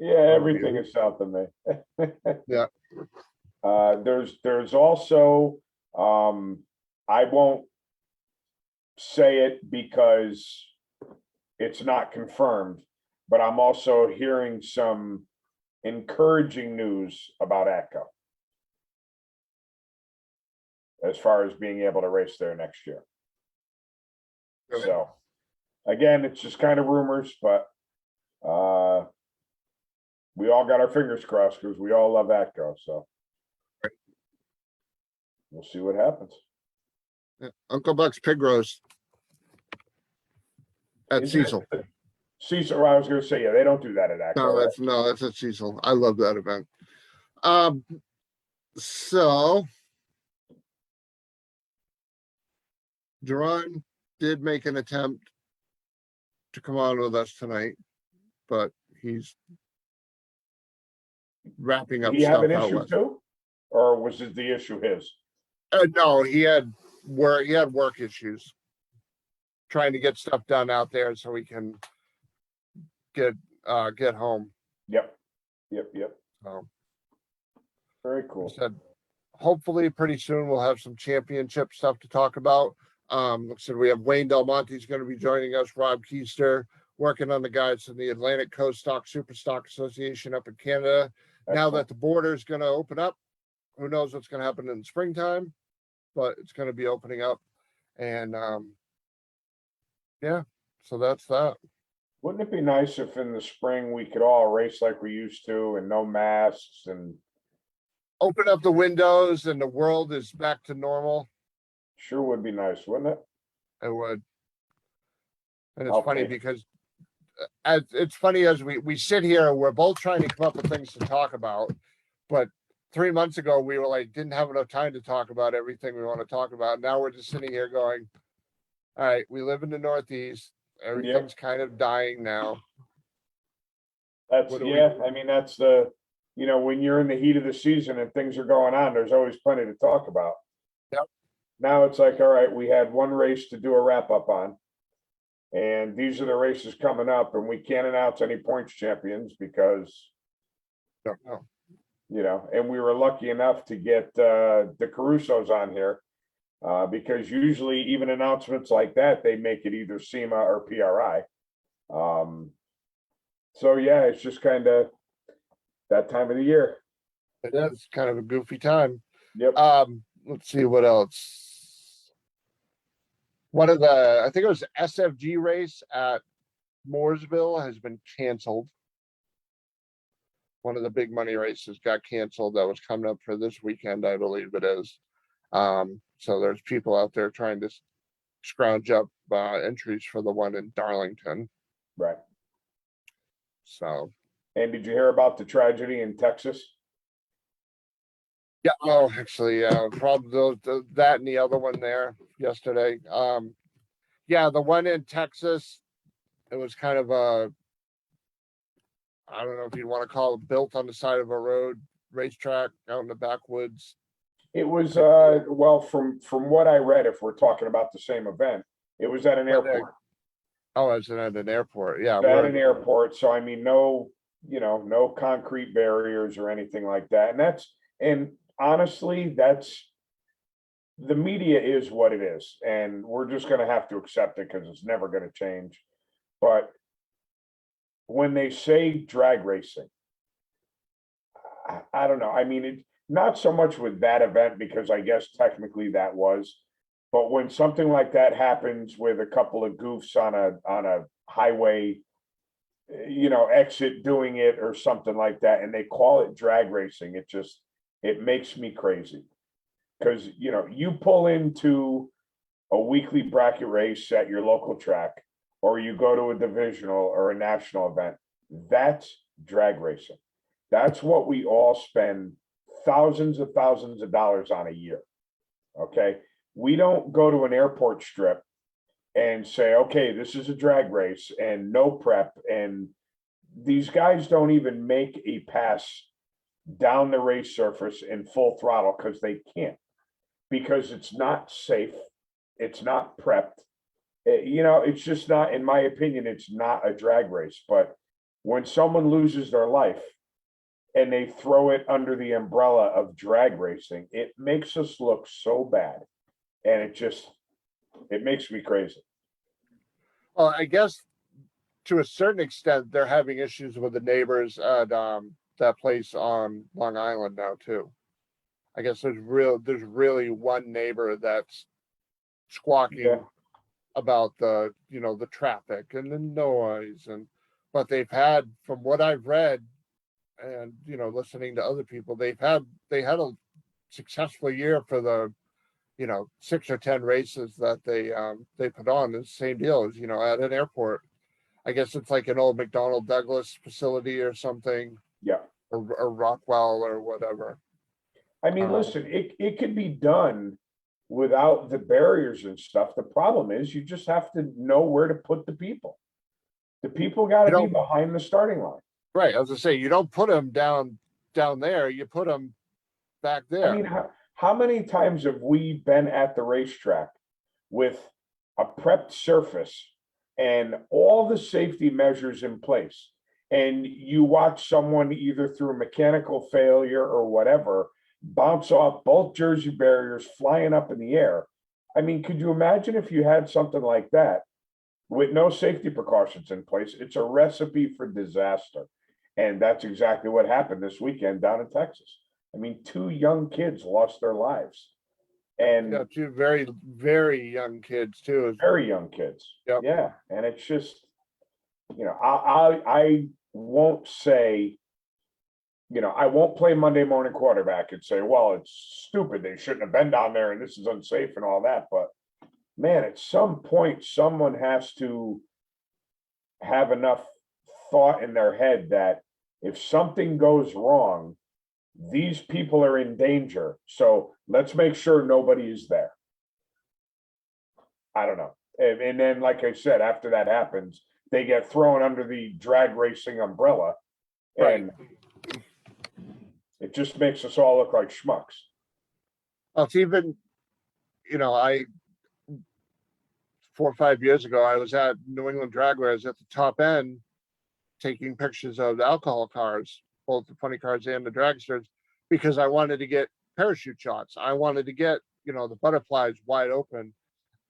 Yeah, everything is south of me. Yeah. There's also I won't say it because it's not confirmed, but I'm also hearing some encouraging news about ATCO as far as being able to race there next year. Good. So again, it's just kind of rumors, but we all got our fingers crossed because we all love ATCO. So we'll see what happens. Yeah. Uncle Buck's Pig Roast at Is it- Cecil. Cecil, I was going to say, yeah, they don't do that at ATCO. No, that's at Cecil. I love that event. So Geron did make an attempt to come on with us tonight, but he's wrapping up Did he have stuff an out issue west. too? Or was it the issue his? No, he had work issues, trying to get stuff done out there so we can get home. Yep. So Very I cool. said, hopefully pretty soon we'll have some championship stuff to talk about. Like I said, we have Wayne Del Monte's going to be joining us, Rob Keister, working on the guys in the Atlantic Coast Stock Super Stock Association up in Canada. Now Excellent. that the border is going to open up, who knows what's going to happen in the springtime, but it's going to be opening up. And yeah, so that's that. Wouldn't it be nice if in the spring we could all race like we used to and no masks and open up the windows and the world is back to normal, Sure would be nice, wouldn't it? it would. And it's funny Okay. because it's funny as we sit here, we're both trying to come up with things to talk about, but 3 months ago we were like, didn't have enough time to talk about everything we want to talk about. Now we're just sitting here going, all right, we live in the Northeast. Everything's kind of dying now. That's, What do yeah, I mean, that's the, when you're in the heat of the season and things are going on, there's always plenty to talk about. Yep. Now it's like, all right, we had one race to do a wrap up on. And these are the races coming up, and we can't announce any points champions because, Don't know. and we were lucky enough to get the CARUSOs on here. Because usually even announcements like that, they make it either SEMA or PRI. So yeah, it's just kind of that time of the year. It is kind of a goofy time. Yep. Let's see what else. One of the, I think it was SFG race at Mooresville has been canceled. One of the big money races got canceled that was coming up for this weekend, I believe it is. So there's people out there trying to scrounge up entries for the one in Darlington. Right. So. And did you hear about the tragedy in Texas? Yeah. Oh, actually, yeah. Probably that and the other one there yesterday. Yeah, the one in Texas. It was kind of a, I don't know if you'd want to call it, built on the side of a road racetrack out in the backwoods. It was well, from what I read, if we're talking about the same event, it was at an airport. Oh, it's at an airport. Yeah, At an airport. So I mean, no, no concrete barriers or anything like that. And honestly, the media is what it is, and we're just going to have to accept it because it's never going to change. But when they say drag racing, I don't know. I mean, not so much with that event, because I guess technically that was, but when something like that happens with a couple of goofs on a highway, exit doing it or something like that, and they call it drag racing, it makes me crazy. Because, you pull into a weekly bracket race at your local track, or you go to a divisional or a national event, that's drag racing. That's what we all spend thousands of dollars on a year. Okay. We don't go to an airport strip and say, okay, this is a drag race and no prep. And these guys don't even make a pass down the race surface in full throttle because they can't, because it's not safe. It's not prepped. It's just not, in my opinion, it's not a drag race. But when someone loses their life and they throw it under the umbrella of drag racing, it makes us look so bad. And it makes me crazy. Well, I guess to a certain extent, they're having issues with the neighbors at that place on Long Island now too. I guess there's really one neighbor that's squawking about the traffic and the noise, but they've had, from what I've read and listening to other people, they had a successful year for the 6 or 10 races that they put on. The same deal as at an airport. I guess it's like an old McDonnell Douglas facility or something. Yeah. Or Rockwell or whatever. I mean, listen, it could be done without the barriers and stuff. The problem is you just have to know where to put the people. The people got to be behind the starting line. Right. As I say, you don't put them down there. You put them back there. I mean, how many times have we been at the racetrack with a prepped surface and all the safety measures in place, and you watch someone either through mechanical failure or whatever bounce off both jersey barriers flying up in the air? I mean, could you imagine if you had something like that with no safety precautions in place? It's a recipe for disaster. And that's exactly what happened this weekend down in Texas. I mean, 2 young kids lost their lives. And 2 very, very young kids too. Very young kids. Yep. Yeah. And it's just, I won't say you know, I won't play Monday morning quarterback and say, well, it's stupid. They shouldn't have been down there and this is unsafe and all that. But man, at some point, someone has to have enough thought in their head that if something goes wrong, these people are in danger. So let's make sure nobody is there. I don't know. And then, like I said, after that happens, they get thrown under the drag racing umbrella. And it just makes us all look like schmucks. Well, it's even, you know, 4 or 5 years ago, I was at New England Drag Race at the top end, taking pictures of the alcohol cars, both the funny cars and the dragsters, because I wanted to get parachute shots. I wanted to get, you know, the butterflies wide open.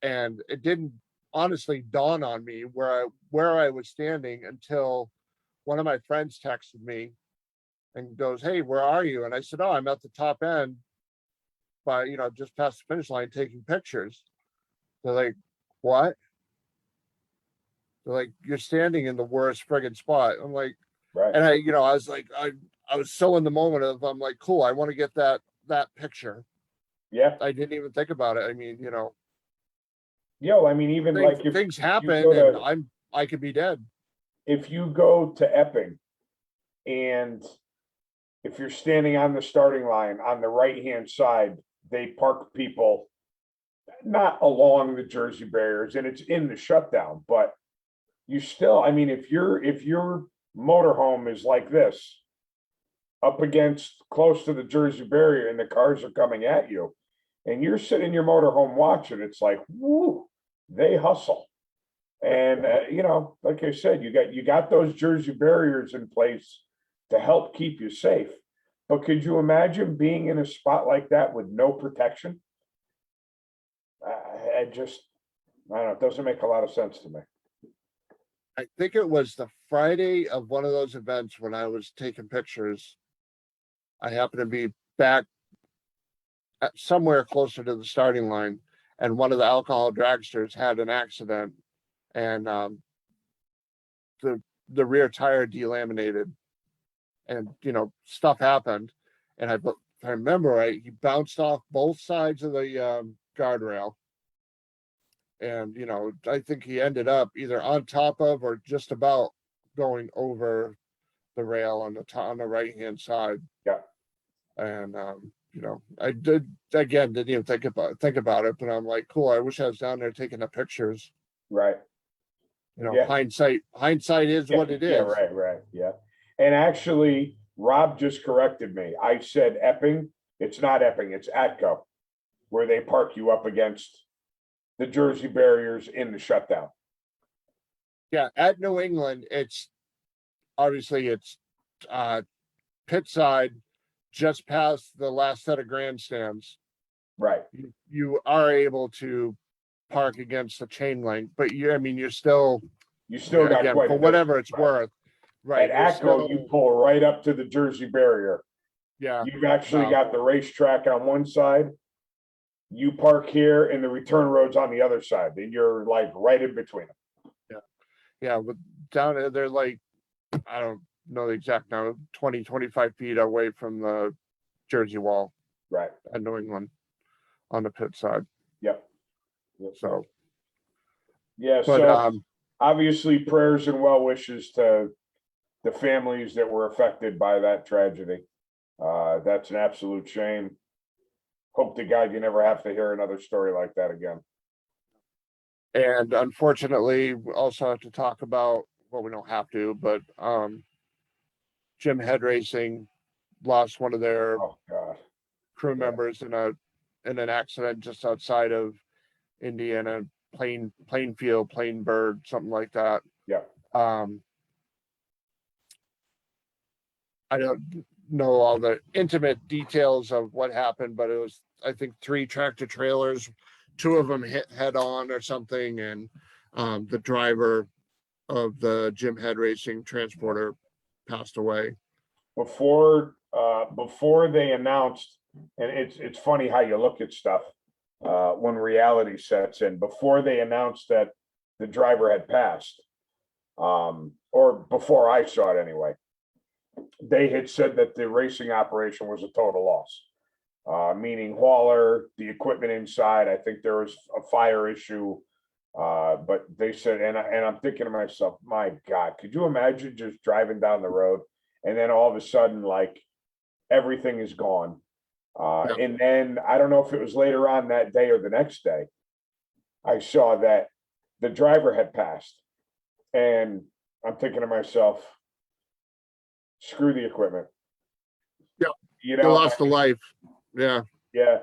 And it didn't honestly dawn on me where I was standing until one of my friends texted me and goes, "Hey, where are you?" And I said, "Oh, I'm at the top end, but you know, just past the finish line taking pictures." They're like, "What?" They're like, "You're standing in the worst friggin' spot." I'm like, Right. and I was like, I was so in the moment of, I'm like, cool, I want to get that picture. Yeah. I didn't even think about it. I mean, you know, Yo, I mean, even like if things you happen go to- and I could be dead. if you go to Epping and if you're standing on the starting line on the right-hand side, they park people not along the Jersey barriers and it's in the shutdown, but you still, I mean, if your motorhome is like this, up against close to the Jersey barrier and the cars are coming at you, and you're sitting in your motorhome watching, it's like, woo, they hustle. And you know, like I said, you got those Jersey barriers in place to help keep you safe. But could you imagine being in a spot like that with no protection? I don't know, it doesn't make a lot of sense to me. I think it was the Friday of one of those events when I was taking pictures. I happened to be back at somewhere closer to the starting line, and one of the alcohol dragsters had an accident, and the rear tire delaminated, and you know, stuff happened, and if I remember right, he bounced off both sides of the guardrail, and you know, I think he ended up either on top of or just about going over the rail on the right hand side. Yeah. And you know, I didn't even think about it, but I'm like, cool, I wish I was down there taking the pictures. Right. You know, Yeah. hindsight is what it is. Yeah, right, yeah. And actually, Rob just corrected me. I said Epping. It's not Epping, it's Atco, where they park you up against the Jersey barriers in the shutdown. Yeah, at New England, it's obviously pit side, just past the last set of grandstands. Right. You are able to park against the chain link, but you're still got again, quite for a bit. whatever it's Right. worth. Right. At Atco, you pull right up to the Jersey barrier. Yeah. You've actually got the racetrack on one side. You park here and the return road's on the other side. Then you're like right in between them. Yeah, but down there, they're like, I don't know the exact number, 20, 25 feet away from the Jersey wall. Right. At New England on the pit side. Yep. So. Yeah, but, so obviously prayers and well wishes to the families that were affected by that tragedy. That's an absolute shame. Hope to God you never have to hear another story like that again. And unfortunately, we also have to talk about, well, we don't have to, but Jim Head Racing lost one of their crew members in an accident just outside of Indiana, Plainfield, Plainburg, something like that. Yeah. I don't know all the intimate details of what happened, but it was, I think, 3 tractor trailers, 2 of them hit head on or something, and the driver of the Jim Head Racing transporter passed away. Before they announced, and it's funny how you look at stuff when reality sets in. Before they announced that the driver had passed, or before I saw it anyway, they had said that the racing operation was a total loss. Meaning hauler, the equipment inside, I think there was a fire issue. But they said, and I'm thinking to myself, my God, could you imagine just driving down the road and then all of a sudden, like, everything is gone. Yeah. And then I don't know if it was later on that day or the next day, I saw that the driver had passed. And I'm thinking to myself, screw the equipment. Yeah. You They know, lost a life. Yeah. yeah,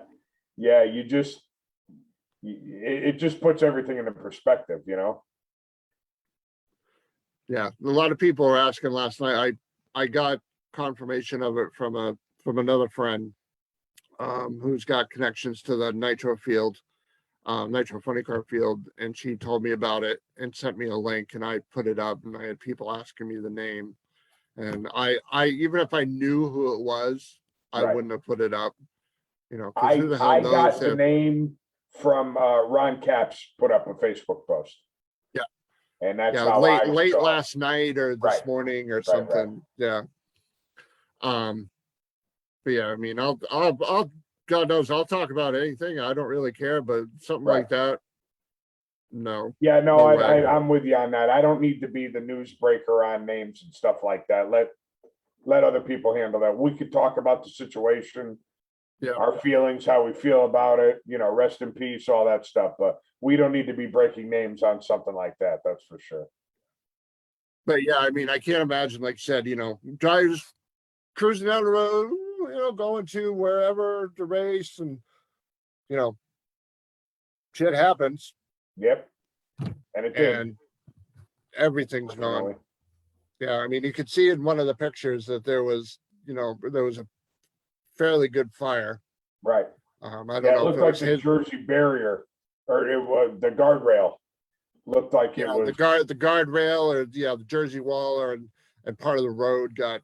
it just puts everything into perspective, you know? Yeah. A lot of people were asking last night. I got confirmation of it from another friend who's got connections to the nitro field, nitro funny car field, and she told me about it and sent me a link, and I put it up, and I had people asking me the name, and I even if I knew who it was, I Right. wouldn't have put it up, you know, because who the hell I knows got the if, name from Ron Capps put up a Facebook post. Yeah. And that's yeah, how late I late saw it. last night or this Right. morning or Right. something. Yeah. But yeah, I mean, I'll God knows I'll talk about anything. I don't really care, but something Right. like that, no. Yeah, no, No way. I'm with you on that. I don't need to be the news breaker on names and stuff like that. Let other people handle that. We could talk about the situation, Yeah. our feelings, how we feel about it, you know, rest in peace, all that stuff. But we don't need to be breaking names on something like that. That's for sure. But yeah, I mean, I can't imagine, like you said, you know, drivers cruising down the road, you know, going to wherever the race, and you know, shit happens, Yep. And it did. and everything's gone. Unfortunately. Yeah, I mean, you could see in one of the pictures that there was a fairly good fire. Right. I don't Yeah, it know if looked it like was the his, Jersey barrier, or it was the guardrail. Looked like it was. the guardrail, or the Jersey wall, and part of the road got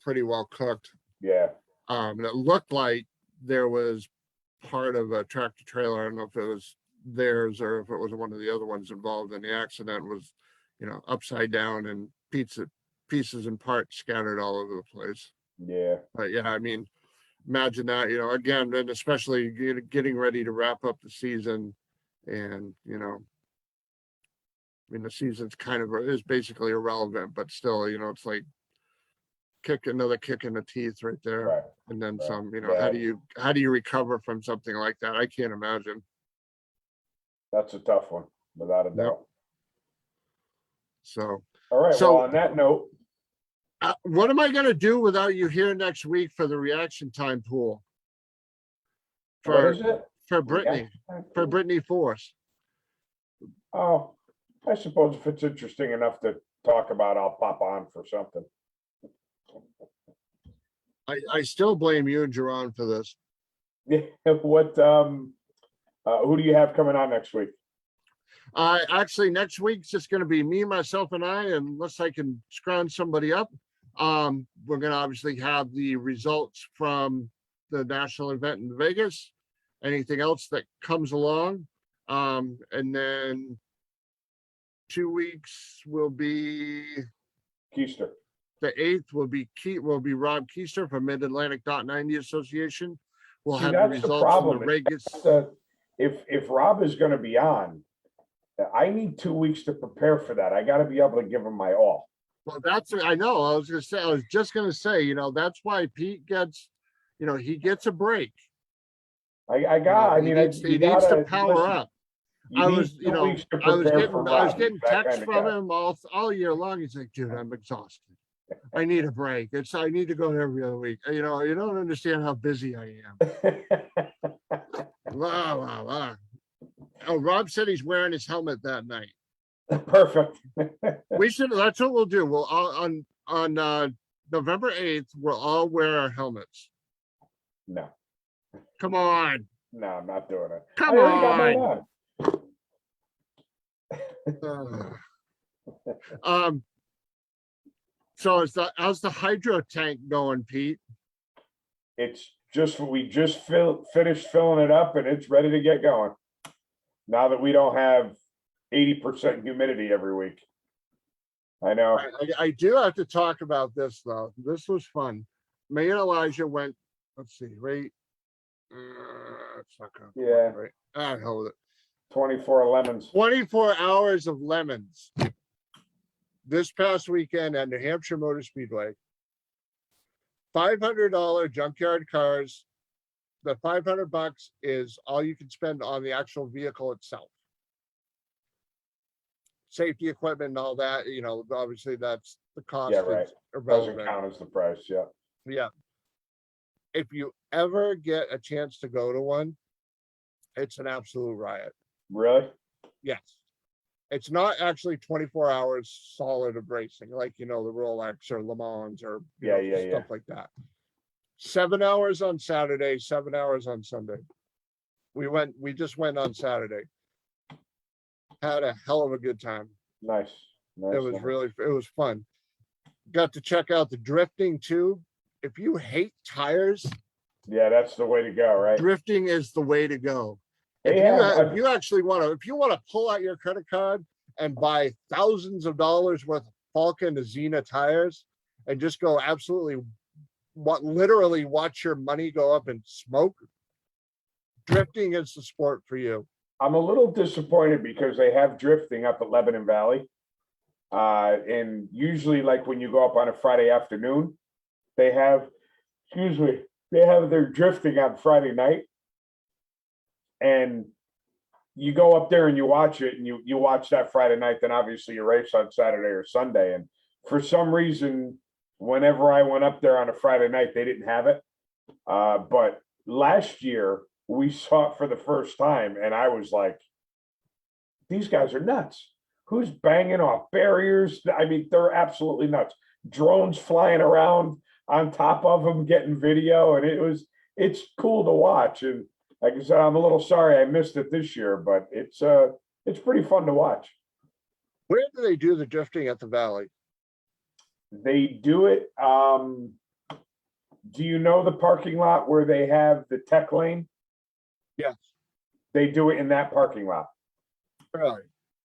pretty well cooked. Yeah. And it looked like there was part of a tractor trailer. I don't know if it was theirs or if it was one of the other ones involved in the accident, was, you know, upside down and pieces and parts scattered all over the place. Yeah. But yeah, I mean, imagine that, you know, again, and especially getting ready to wrap up the season, and, you know, I mean, the season's is basically irrelevant, but still, you know, it's like another kick in the teeth right there. Right. And then Right. some, you know, Yeah. how do you recover from something like that? I can't imagine. That's a tough one, without a doubt. So, All right. So- Well, on that note, what am I going to do without you here next week for the reaction time pool? what is it? For Brittany, for Brittany Force. Oh, I suppose if it's interesting enough to talk about, I'll pop on for something. I still blame you and Jerron for this. Yeah. What? Who do you have coming on next week? Actually, next week's just going to be me, myself, and I, unless I can scrounge somebody up. We're going to obviously have the results from the national event in Vegas, anything else that comes along. And then 2 weeks will be Keister. the 8th will be Rob Keister from Mid-Atlantic .90 Association. We'll See, have the that's the results problem. from the Vegas. If Rob is going to be on, I need 2 weeks to prepare for that. I got to be able to give him my all. Well, I know. I was just going to say, you know, that's why Pete gets, you know, he gets a break. I You know, he needs to power up. I was getting texts from him all year long. He's like, dude, I'm exhausted. I need a break. I need to go every other week. You know, you don't understand how busy I am. Blah, blah, blah. Oh, Rob said he's wearing his helmet that night. Perfect. That's what we'll do. We'll all on November 8th, we'll all wear our helmets. No. Come on. No, I'm not doing it. Come I already got mine on. So how's the hydro tank going, Pete? It's just we just finished filling it up, and it's ready to get going. Now that we don't have 80% humidity every week. I know. I do have to talk about this though. This was fun. Me and Elijah went, let's see, right? It's not gonna come up, right. Ah, hell with it. 24 lemons. 24 hours of lemons this past weekend at New Hampshire Motor Speedway. $500 junkyard cars. The $500 is all you can spend on the actual vehicle itself. Safety equipment and all that, you know, obviously that's the cost. Yeah, right. Is Doesn't irrelevant. count as the price. Yeah. Yeah. If you ever get a chance to go to one, it's an absolute riot. Really? Yes. It's not actually 24 hours solid of racing, like, you know, the Rolex or Le Mans or you know, stuff like that. 7 hours on Saturday, 7 hours on Sunday. We just went on Saturday. Had a hell of a good time. Nice. It was fun. Got to check out the drifting too. If you hate tires, yeah, that's the way to go, right? drifting is the way to go. If you actually want to pull out your credit card and buy thousands of dollars worth of Falcon to Xena tires and just go absolutely literally watch your money go up in smoke, drifting is the sport for you. I'm a little disappointed because they have drifting up at Lebanon Valley. And usually like when you go up on a Friday afternoon, they have their drifting on Friday night. And you go up there and you watch it and you watch that Friday night, then obviously you race on Saturday or Sunday. And for some reason, whenever I went up there on a Friday night, they didn't have it. But last year we saw it for the first time and I was like, these guys are nuts. Who's banging off barriers? I mean, they're absolutely nuts. Drones flying around on top of them, getting video. And it's cool to watch. And like I said, I'm a little sorry I missed it this year, but it's pretty fun to watch. Where do they do the drifting at the Valley? They do it. Do you know the parking lot where they have the tech lane? Yes. They do it in that parking lot. Really?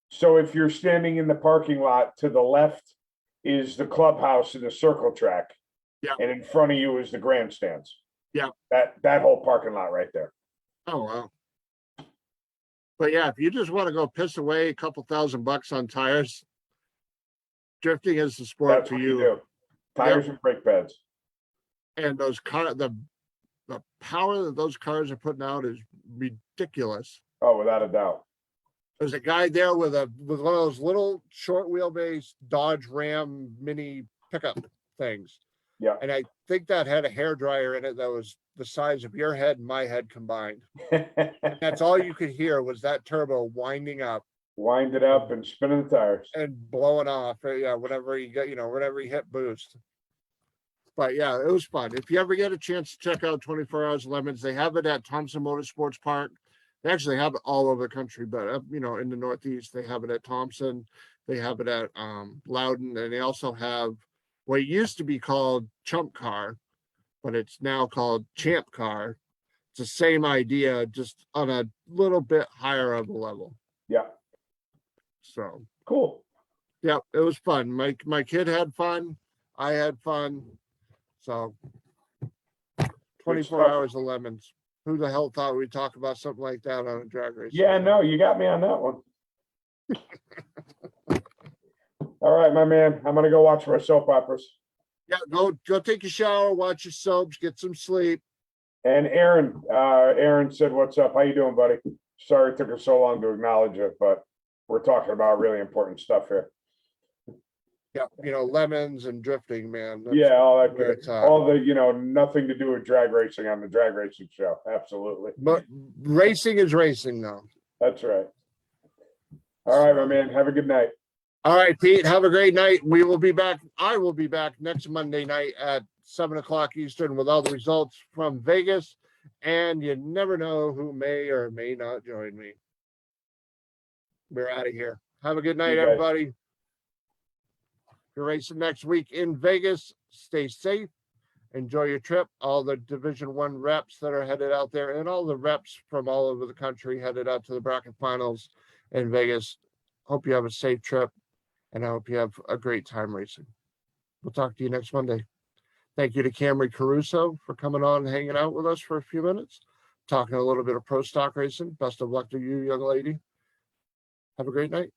So if you're standing in the parking lot, to the left is the clubhouse and the circle track. Yeah. And in front of you is the grandstands. Yeah. That whole parking lot right there. Oh, wow. But yeah, if you just want to go piss away a couple $1,000 on tires, drifting is the sport That's for what you. do. Tires and brake pads. And those the power that those cars are putting out is ridiculous. Oh, without a doubt. There's a guy there with one of those little short wheelbase Dodge Ram mini pickup things. Yeah. And I think that had a hairdryer in it that was the size of your head and my head combined. And that's all you could hear was that turbo winding up. Wind it up and spinning the tires. And blowing off. Yeah, whenever you get, whenever you hit boost. But yeah, it was fun. If you ever get a chance to check out 24 Hours Lemons, they have it at Thompson Motorsports Park. They actually have it all over the country, but in the Northeast, they have it at Thompson. They have it at Loudon, and they also have what used to be called Chump Car, but it's now called Champ Car. It's the same idea, just on a little bit higher of a level. Yeah. So cool. Yeah, it was fun. My kid had fun. I had fun. So 24 Hours of Lemons. Who the hell thought we'd talk about something like that on a drag race? Yeah, no, you got me on that one. All right, my man. I'm gonna go watch my soap operas. Yeah, go take a shower, watch your soaps, get some sleep. And Aaron said, "What's up? How you doing, buddy? Sorry it took us so long to acknowledge it, but we're talking about really important stuff here." Yeah, lemons and drifting, man. That's all that good. All the nothing to do with drag racing on the drag racing show. Absolutely. But racing is racing, though. That's right. All right, my man. Have a good night. All right, Pete. Have a great night. We will be back. I will be back next Monday night at 7:00 Eastern with all the results from Vegas. And you never know who may or may not join me. We're out of here. Have a good night, everybody. You're racing next week in Vegas. Stay safe. Enjoy your trip. All the Division I reps that are headed out there and all the reps from all over the country headed out to the bracket finals in Vegas. Hope you have a safe trip and I hope you have a great time racing. We'll talk to you next Monday. Thank you to CAMRIE CARUSO for coming on and hanging out with us for a few minutes, talking a little bit of pro stock racing. Best of luck to you, young lady. Have a great night.